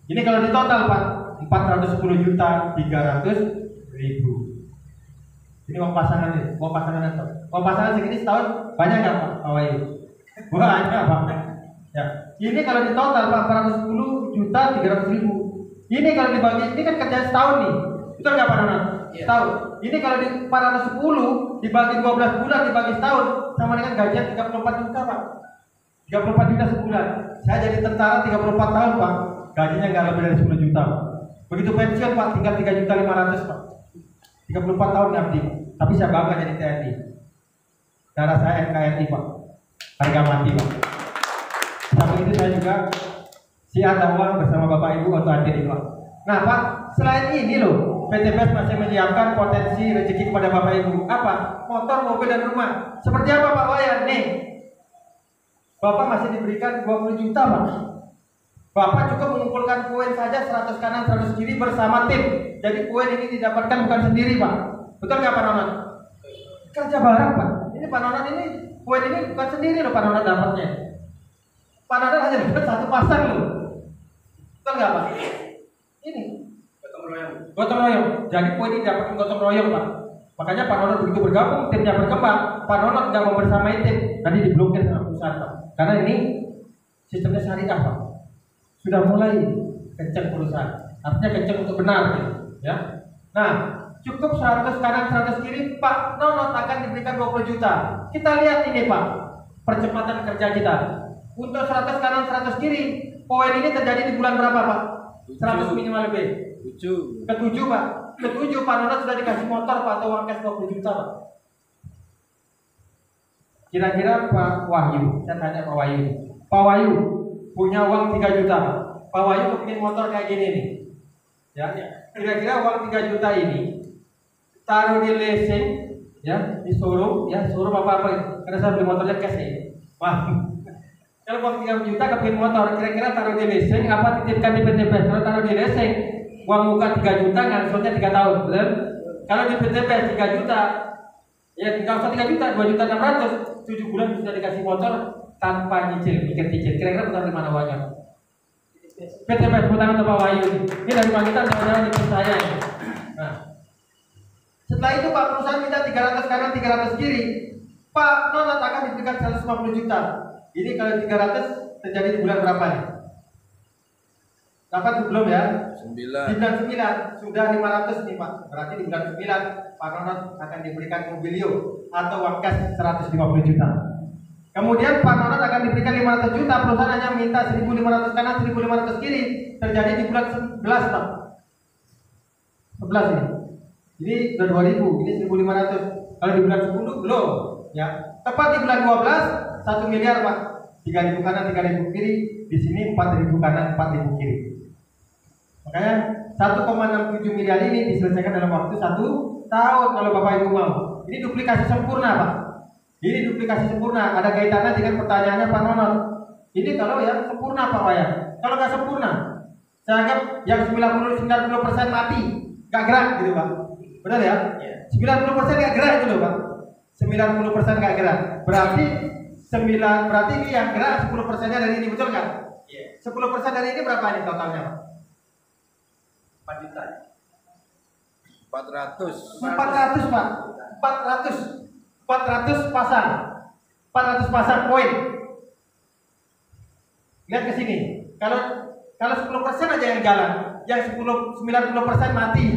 Ini kalau di total Pak 410.300.000. Ini uang pasangan nih, uang pasangan itu. Uang pasangan segini setahun banyak nggak Pak? Banyak Pak. Ya. Ini kalau di total Pak 410.300.000. Ini kalau dibagi, ini kan kerja setahun nih. Betul nggak Pak Nonot? Setahun. Ini kalau di 410 dibagi 12 bulan dibagi setahun sama dengan gajian 34 juta Pak. 34 juta sebulan. Saya jadi tentara 34 tahun Pak. Gajinya nggak lebih dari 10 juta. Begitu pensiun Pak tinggal 3.500.000 Pak. 34 tahun ngabdi. Tapi saya bangga jadi TNI. Darah saya NKRI Pak. Harga mati Pak. Sampai itu saya juga siar dakwah bersama Bapak Ibu untuk hadir Pak. Nah Pak, selain ini loh, PTBS masih menyiapkan potensi rezeki kepada Bapak Ibu. Apa? Motor, mobil, dan rumah. Seperti apa Pak Wayan? Nih, Bapak masih diberikan 20 juta Pak. Bapak cukup mengumpulkan poin saja 100 kanan 100 kiri bersama tim. Jadi poin ini didapatkan bukan sendiri Pak. Betul nggak Pak Nonot? Kerja bareng Pak. Ini Pak Nonot ini poin ini bukan sendiri loh Pak Nonot dapatnya. Pak Nonot hanya dapat satu pasang loh. Betul nggak Pak? Ini gotong royong. Jadi poin ini dapat gotong royong Pak. Makanya Pak Nonot begitu bergabung, timnya berkembang. Pak Nonot nggak mau bersamai tim, nanti diblokir sama perusahaan Pak. Karena ini sistemnya syariah Pak. Sudah mulai kencang perusahaan. Artinya kencang untuk benar gitu, ya. Nah, cukup 100 kanan 100 kiri, Pak Nonot akan diberikan 20 juta. Kita lihat ini Pak, percepatan kerja kita. Untuk 100 kanan 100 kiri, poin ini terjadi di bulan berapa Pak? 100 minimal lebih. 7. Ke-7 Pak. Ke-7 Pak Nonot sudah dikasih motor Pak atau uang cash 20 juta Pak. Kira-kira Pak Wahyu, saya tanya Pak Wahyu. Pak Wahyu punya uang 3 juta Pak. Pak Wahyu kepingin motor kayak gini nih. Ya, kira-kira uang 3 juta ini taruh di leasing, ya, di showroom, ya, showroom apa-apa. Karena saya beli motornya cash ya. Wah. Kalau uang 3 juta kepingin motor, kira-kira taruh di leasing apa titipkan di PTP? Kalau taruh di leasing, uang muka 3 juta ngangsurnya 3 tahun, betul? Kalau di PTP 3 juta, ya tinggal 3 juta, 2 juta 600, 7 bulan sudah dikasih motor tanpa nyicil, mikir cicil. Kira-kira putar di mana uangnya? PTP putar Pak Wahyu. Ini dari panggilan jangan-jangan di saya. Nah, setelah itu Pak perusahaan minta 300 kanan 300 kiri, Pak Nonot akan diberikan 150 juta. Ini kalau 300 terjadi di bulan berapa nih? Dapat belum ya? 9. Di bulan 9 sudah 500 nih Pak. Berarti di bulan 9 Pak Nonot akan diberikan mobilio atau uang cash 150 juta. Kemudian Pak Nonot akan diberikan 500 juta. Perusahaan hanya minta 1.500 kanan 1.500 kiri. Terjadi di bulan 11 Pak. 11 ini. Ini sudah 2.000. Ini 1.500. Kalau di bulan 10 belum. Ya. Tepat di bulan 12 1 miliar Pak. 3.000 kanan 3.000 kiri. Di sini 4.000 kanan 4.000 kiri. Makanya 1,67 miliar ini diselesaikan dalam waktu 1 tahun kalau Bapak Ibu mau. Ini duplikasi sempurna Pak. Ini duplikasi sempurna. Ada kaitannya dengan pertanyaannya Pak Nonot. Ini kalau yang sempurna Pak Wayan. Kalau nggak sempurna, saya anggap yang 90% mati, nggak gerak gitu Pak. Benar ya? 90% nggak gerak itu loh Pak. 90% nggak gerak. Berarti ini yang gerak 10%-nya dari ini, betul nggak? 10% dari ini berapa ini totalnya Pak? 4 juta. 400. 400 Pak. 400 pasang. 400 pasang poin. Lihat ke sini. Kalau 10% aja yang jalan, yang 90% mati.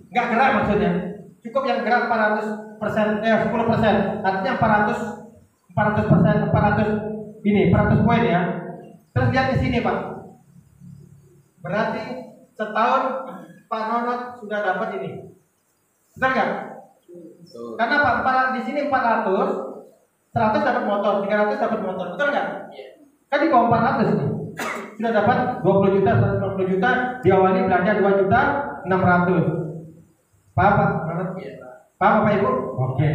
Enggak gerak maksudnya. Cukup yang gerak 400%, 10%. Artinya 400 poin ya. Terus lihat ke sini Pak. Berarti setahun Pak Nonot sudah dapat ini. Betul nggak? Karena Pak di sini 400, 100 dapat motor, 300 dapat motor, betul nggak? Kan di bawah 400 nih. Sudah dapat 20 juta, 150 juta, diawali belanja 2 juta 600. Paham Pak? Paham Bapak Ibu? Oke.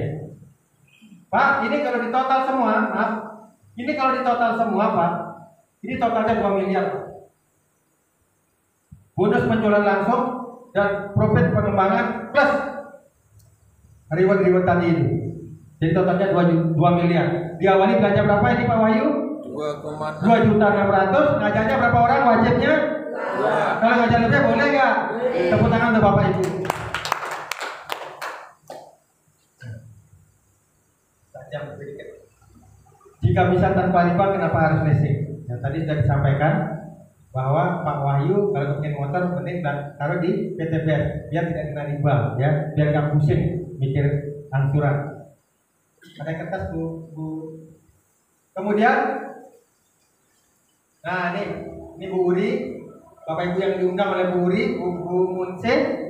Pak, ini kalau ditotal semua, maaf. Ini kalau ditotal semua Pak, ini totalnya 2 miliar Pak. Bonus penjualan langsung dan profit pengembangan plus reward tadi ini. Jadi totalnya 2 miliar. Diawali belanja berapa ini Pak Wahyu? 2 juta 600. Ngajarnya berapa orang wajibnya? 2. Kalau ngajar lebih boleh nggak? Tepuk tangan untuk Bapak Ibu. Jika bisa tanpa riba, kenapa harus leasing? Ya, tadi sudah disampaikan bahwa Pak Wahyu kalau bikin motor penting dan taruh di PTBR biar tidak kena riba, ya, biar nggak pusing mikir angsuran. Ada kertas Bu. Kemudian, nah ini Bu Uri, Bapak Ibu yang diundang oleh Bu Uri, Bu Munse,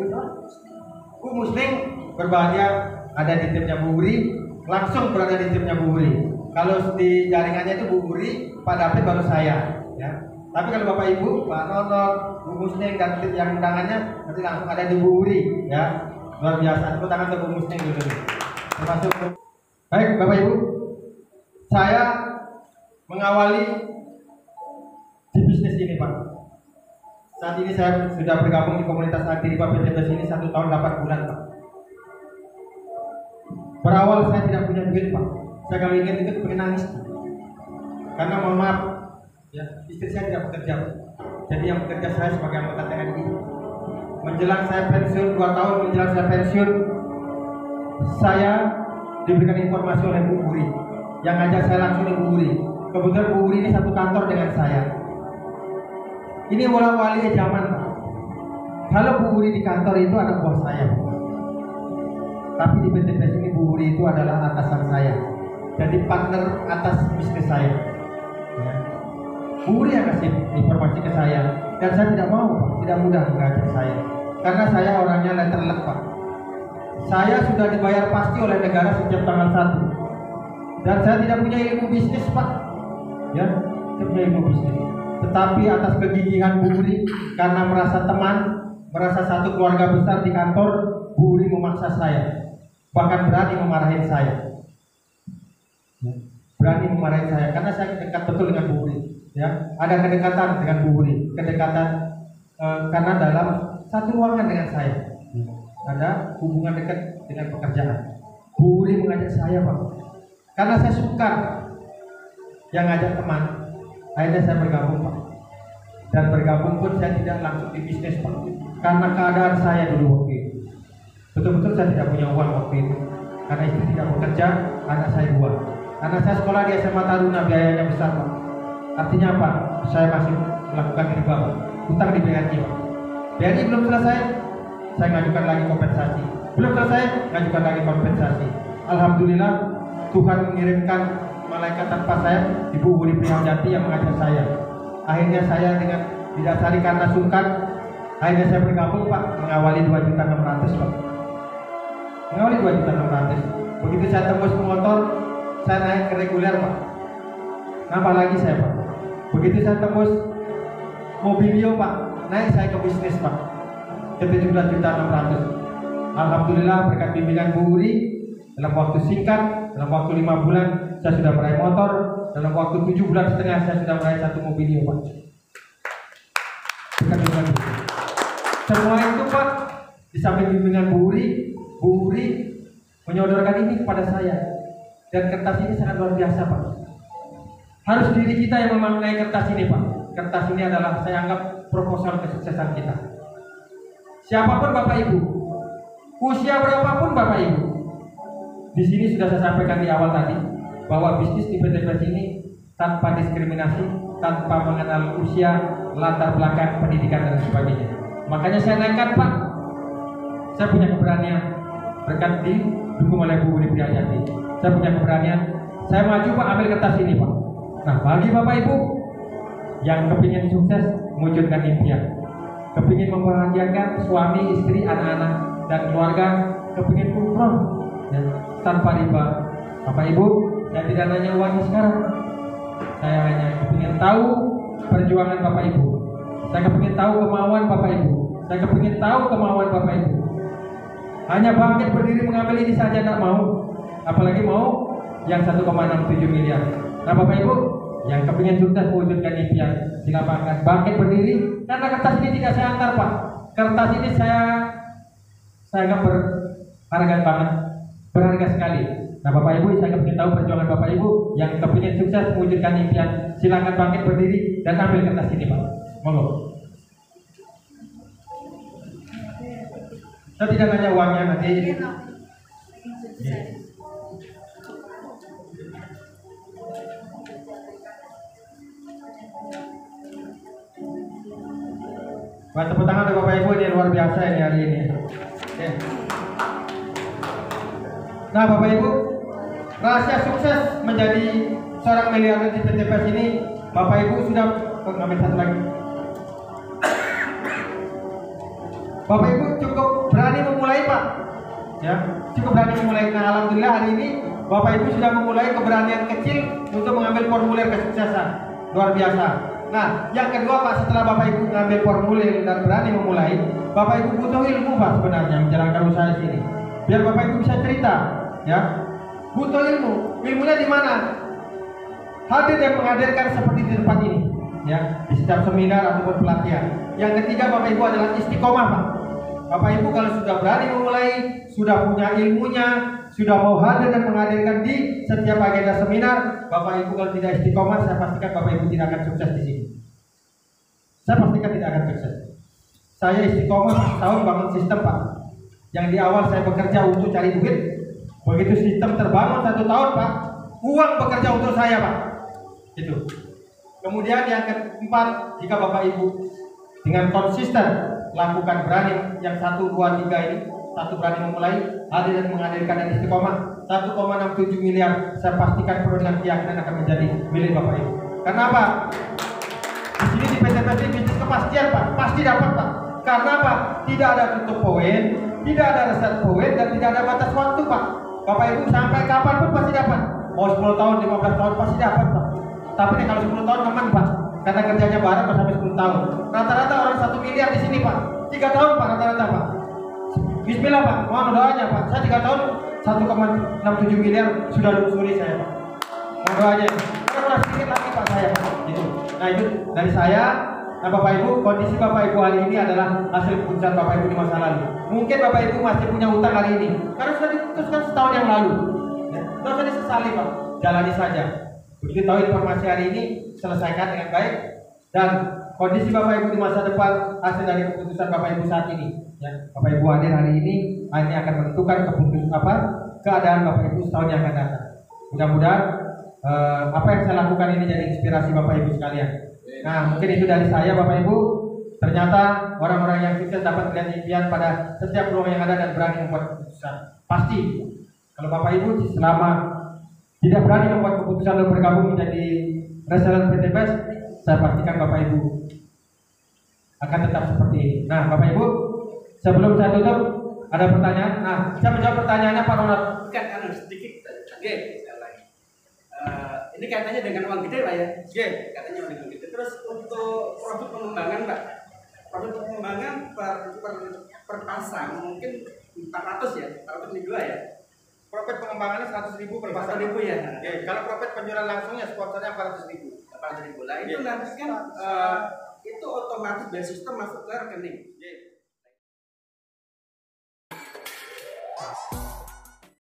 Bu Muslim berbahagia ada di timnya Bu Uri, langsung berada di timnya Bu Uri. Kalau di jaringannya itu Bu Uri, Pak David baru saya, ya. Tapi kalau Bapak Ibu, Pak Nonot, Bu Muslim dan tim yang undangannya nanti langsung ada di Bu Uri, ya. Luar biasa. Tepuk tangan untuk Bu Muslim dulu. Termasuk. Baik Bapak Ibu, saya mengawali di bisnis ini Pak. Saat ini saya sudah bergabung di komunitas anti riba PTBS ini 1 tahun 8 bulan Pak. Berawal saya tidak punya duit Pak. Saya kalau ingat itu pengen nangis. Karena mohon maaf, Ya, istri saya tidak bekerja, Pak. Jadi yang bekerja saya sebagai anggota TNI. Menjelang saya pensiun 2 tahun menjelang saya pensiun, saya diberikan informasi oleh Bu Uri yang ngajak saya langsung ke Bu Uri. Kebetulan Bu Uri ini satu kantor dengan saya. Ini wali zaman, Pak. Kalau Bu Uri di kantor itu anak buah saya, tapi di PTPS ini Bu Uri itu adalah atasan saya, jadi partner atas bisnis saya. Ya. Bu Uri yang kasih informasi ke saya, dan saya tidak mau, Pak, tidak mudah mengajak saya, karena saya orangnya letterlek, Pak. Saya sudah dibayar pasti oleh negara sejak tanggal 1, dan saya tidak punya ilmu bisnis, Pak. Ya, tidak punya ilmu bisnis. Tetapi atas kegigihan Bu Uri, karena merasa teman, merasa satu keluarga besar di kantor, Bu Uri memaksa saya, bahkan berani memarahin saya. Berani memarahin saya, karena saya dekat betul dengan Bu Uri. Ya, ada kedekatan dengan Bu Uri, kedekatan karena dalam satu ruangan dengan saya, ada hubungan dekat dengan pekerjaan. Bu Uri mengajak saya, Pak, karena saya suka yang ngajak teman. Akhirnya saya bergabung, Pak. Dan bergabung pun saya tidak langsung di bisnis, Pak, karena keadaan saya dulu waktu itu. Betul-betul saya tidak punya uang waktu itu, karena istri tidak bekerja, anak saya 2. Anak saya sekolah di SMA Taruna, biayanya besar, Pak. Artinya apa? Saya masih melakukan riba, Pak. Utang di BRI, Pak. BRI belum selesai, saya ngajukan lagi kompensasi. Belum selesai, ngajukan lagi kompensasi. Alhamdulillah, Tuhan mengirimkan malaikat tanpa sayap, Ibu Uri Prihamjati yang mengajak saya. Akhirnya saya dengan didasari karena sungkan, akhirnya saya bergabung, Pak, mengawali 2.600.000, Pak. Mengawali 2.600.000. Begitu saya tembus ke motor, saya naik ke reguler, Pak. Nambah lagi saya, Pak. Begitu saya tembus mobilio, Pak, naik saya ke bisnis, Pak, ke 17.600.000. Alhamdulillah berkat bimbingan Bu Uri, dalam waktu singkat, dalam waktu 5 bulan saya sudah meraih motor, dalam waktu 7 bulan setengah saya sudah meraih 1 mobilio, Pak. Semua itu, Pak, di samping bimbingan Bu Uri menyodorkan ini kepada saya, dan kertas ini sangat luar biasa, Pak. Harus diri kita yang memaknai kertas ini, Pak. Kertas ini adalah saya anggap proposal kesuksesan kita. Siapapun Bapak Ibu, usia berapapun Bapak Ibu, di sini sudah saya sampaikan di awal tadi bahwa bisnis di PTPS ini tanpa diskriminasi, tanpa mengenal usia, latar belakang pendidikan dan sebagainya. Makanya saya naikkan, Pak. Saya punya keberanian berkat didukung oleh Bu Uri Prihamjati. Saya punya keberanian, saya maju, Pak, ambil kertas ini, Pak. Nah, bagi Bapak Ibu yang kepingin sukses mewujudkan impian, kepingin membahagiakan suami, istri, anak-anak, dan keluarga, kepingin umroh ya, tanpa riba, Bapak Ibu, saya tidak nanya uangnya sekarang. Saya hanya kepingin tahu perjuangan Bapak Ibu. Saya kepingin tahu kemauan Bapak Ibu. Saya kepingin tahu kemauan Bapak Ibu. Hanya bangkit berdiri mengambil ini saja tidak mau, apalagi mau yang 1,67 miliar. Nah, Bapak Ibu yang kepingin sukses mewujudkan impian, silakan bangkit berdiri, karena kertas ini tidak saya antar, Pak. Kertas ini saya anggap berharga banget, berharga sekali. Nah, Bapak Ibu, saya kepingin tahu perjuangan Bapak Ibu yang kepingin sukses mewujudkan impian, silakan bangkit berdiri dan ambil kertas ini, Pak. Monggo. Saya tidak nanya uangnya nanti. Buat tepuk tangan untuk Bapak Ibu, ini luar biasa ini hari ini. Oke. Nah, Bapak Ibu, rahasia sukses menjadi seorang miliarder di PTPS ini, Bapak Ibu sudah ngambil satu lagi. Bapak Ibu cukup berani memulai, Pak. Ya, cukup berani memulai. Nah, alhamdulillah hari ini Bapak Ibu sudah memulai keberanian kecil untuk mengambil formulir kesuksesan. Luar biasa. Nah, yang kedua, Pak, setelah Bapak Ibu mengambil formulir dan berani memulai, Bapak Ibu butuh ilmu, Pak, sebenarnya menjalankan usaha sini. Biar Bapak Ibu bisa cerita, ya. Butuh ilmu. Ilmunya di mana? Hadir dan menghadirkan seperti di tempat ini, ya, di setiap seminar ataupun pelatihan. Yang ketiga, Bapak Ibu, adalah istiqomah, Pak. Bapak Ibu kalau sudah berani memulai, sudah punya ilmunya, sudah mau hadir dan menghadirkan di setiap agenda seminar. Bapak Ibu kalau tidak istiqomah, saya pastikan Bapak Ibu tidak akan sukses di sini. Saya pastikan tidak akan sukses. Saya istiqomah tahun bangun sistem Pak. Yang di awal saya bekerja untuk cari duit, begitu sistem terbangun 1 tahun Pak, uang bekerja untuk saya Pak. Itu. Kemudian yang keempat, jika Bapak Ibu dengan konsisten lakukan berani yang 1, 2, 3 ini, satu berani memulai, hadir dan menghadirkan dan istiqomah, 1,67 miliar saya pastikan penuh dengan keyakinan akan menjadi milik Bapak Ibu. Karena apa? Di sini di PT-PT bisnis kepastian Pak, pasti dapat Pak. Karena apa? Tidak ada tutup poin, tidak ada reset poin, dan tidak ada batas waktu Pak. Bapak Ibu sampai kapanpun pasti dapat. Mau 10 tahun, 15 tahun pasti dapat Pak. Tapi nih, kalau 10 tahun aman Pak, karena kerjanya bareng sampai 10 tahun. Rata-rata orang 1 miliar di sini Pak, 3 tahun Pak rata-rata Pak. Bismillah Pak, mohon doanya Pak. Saya 3 tahun 1,67 miliar sudah lusuri saya Pak. Mohon doanya. Karena sedikit lagi Pak saya Pak. Gitu. Nah itu dari saya. Nah Bapak Ibu, kondisi Bapak Ibu hari ini adalah hasil keputusan Bapak Ibu di masa lalu. Mungkin Bapak Ibu masih punya utang hari ini, karena sudah diputuskan setahun yang lalu. Ya, tidak usah disesali Pak, jalani saja. Begitu tahu informasi hari ini, selesaikan dengan baik. Dan kondisi Bapak Ibu di masa depan hasil dari keputusan Bapak Ibu saat ini. Ya, Bapak Ibu hadir hari ini akan menentukan keadaan Bapak Ibu setahun yang akan datang. Mudah-mudahan apa yang saya lakukan ini jadi inspirasi Bapak Ibu sekalian. Nah, mungkin itu dari saya Bapak Ibu. Ternyata orang-orang yang sukses dapat melihat impian pada setiap peluang yang ada dan berani membuat keputusan. Pasti kalau Bapak Ibu selama tidak berani membuat keputusan dan bergabung menjadi reseller PT Best, saya pastikan Bapak Ibu akan tetap seperti ini. Nah, Bapak Ibu, sebelum saya tutup, ada pertanyaan? Nah, saya menjawab pertanyaannya Pak Ronald. Kan sedikit. Oke, sekali lagi. Ini kaitannya dengan uang gede Pak ya? Oke, katanya uang gede. Terus untuk profit pengembangan Pak, profit pengembangan per pasang mungkin 400 ya, 402 ya. Profit pengembangannya 100.000 per pasang. 400.000 ya. Oke, kalau profit penjualan langsungnya sponsornya 400.000. 400.000 lah. Itu nanti kan itu otomatis dari sistem masuk ke rekening.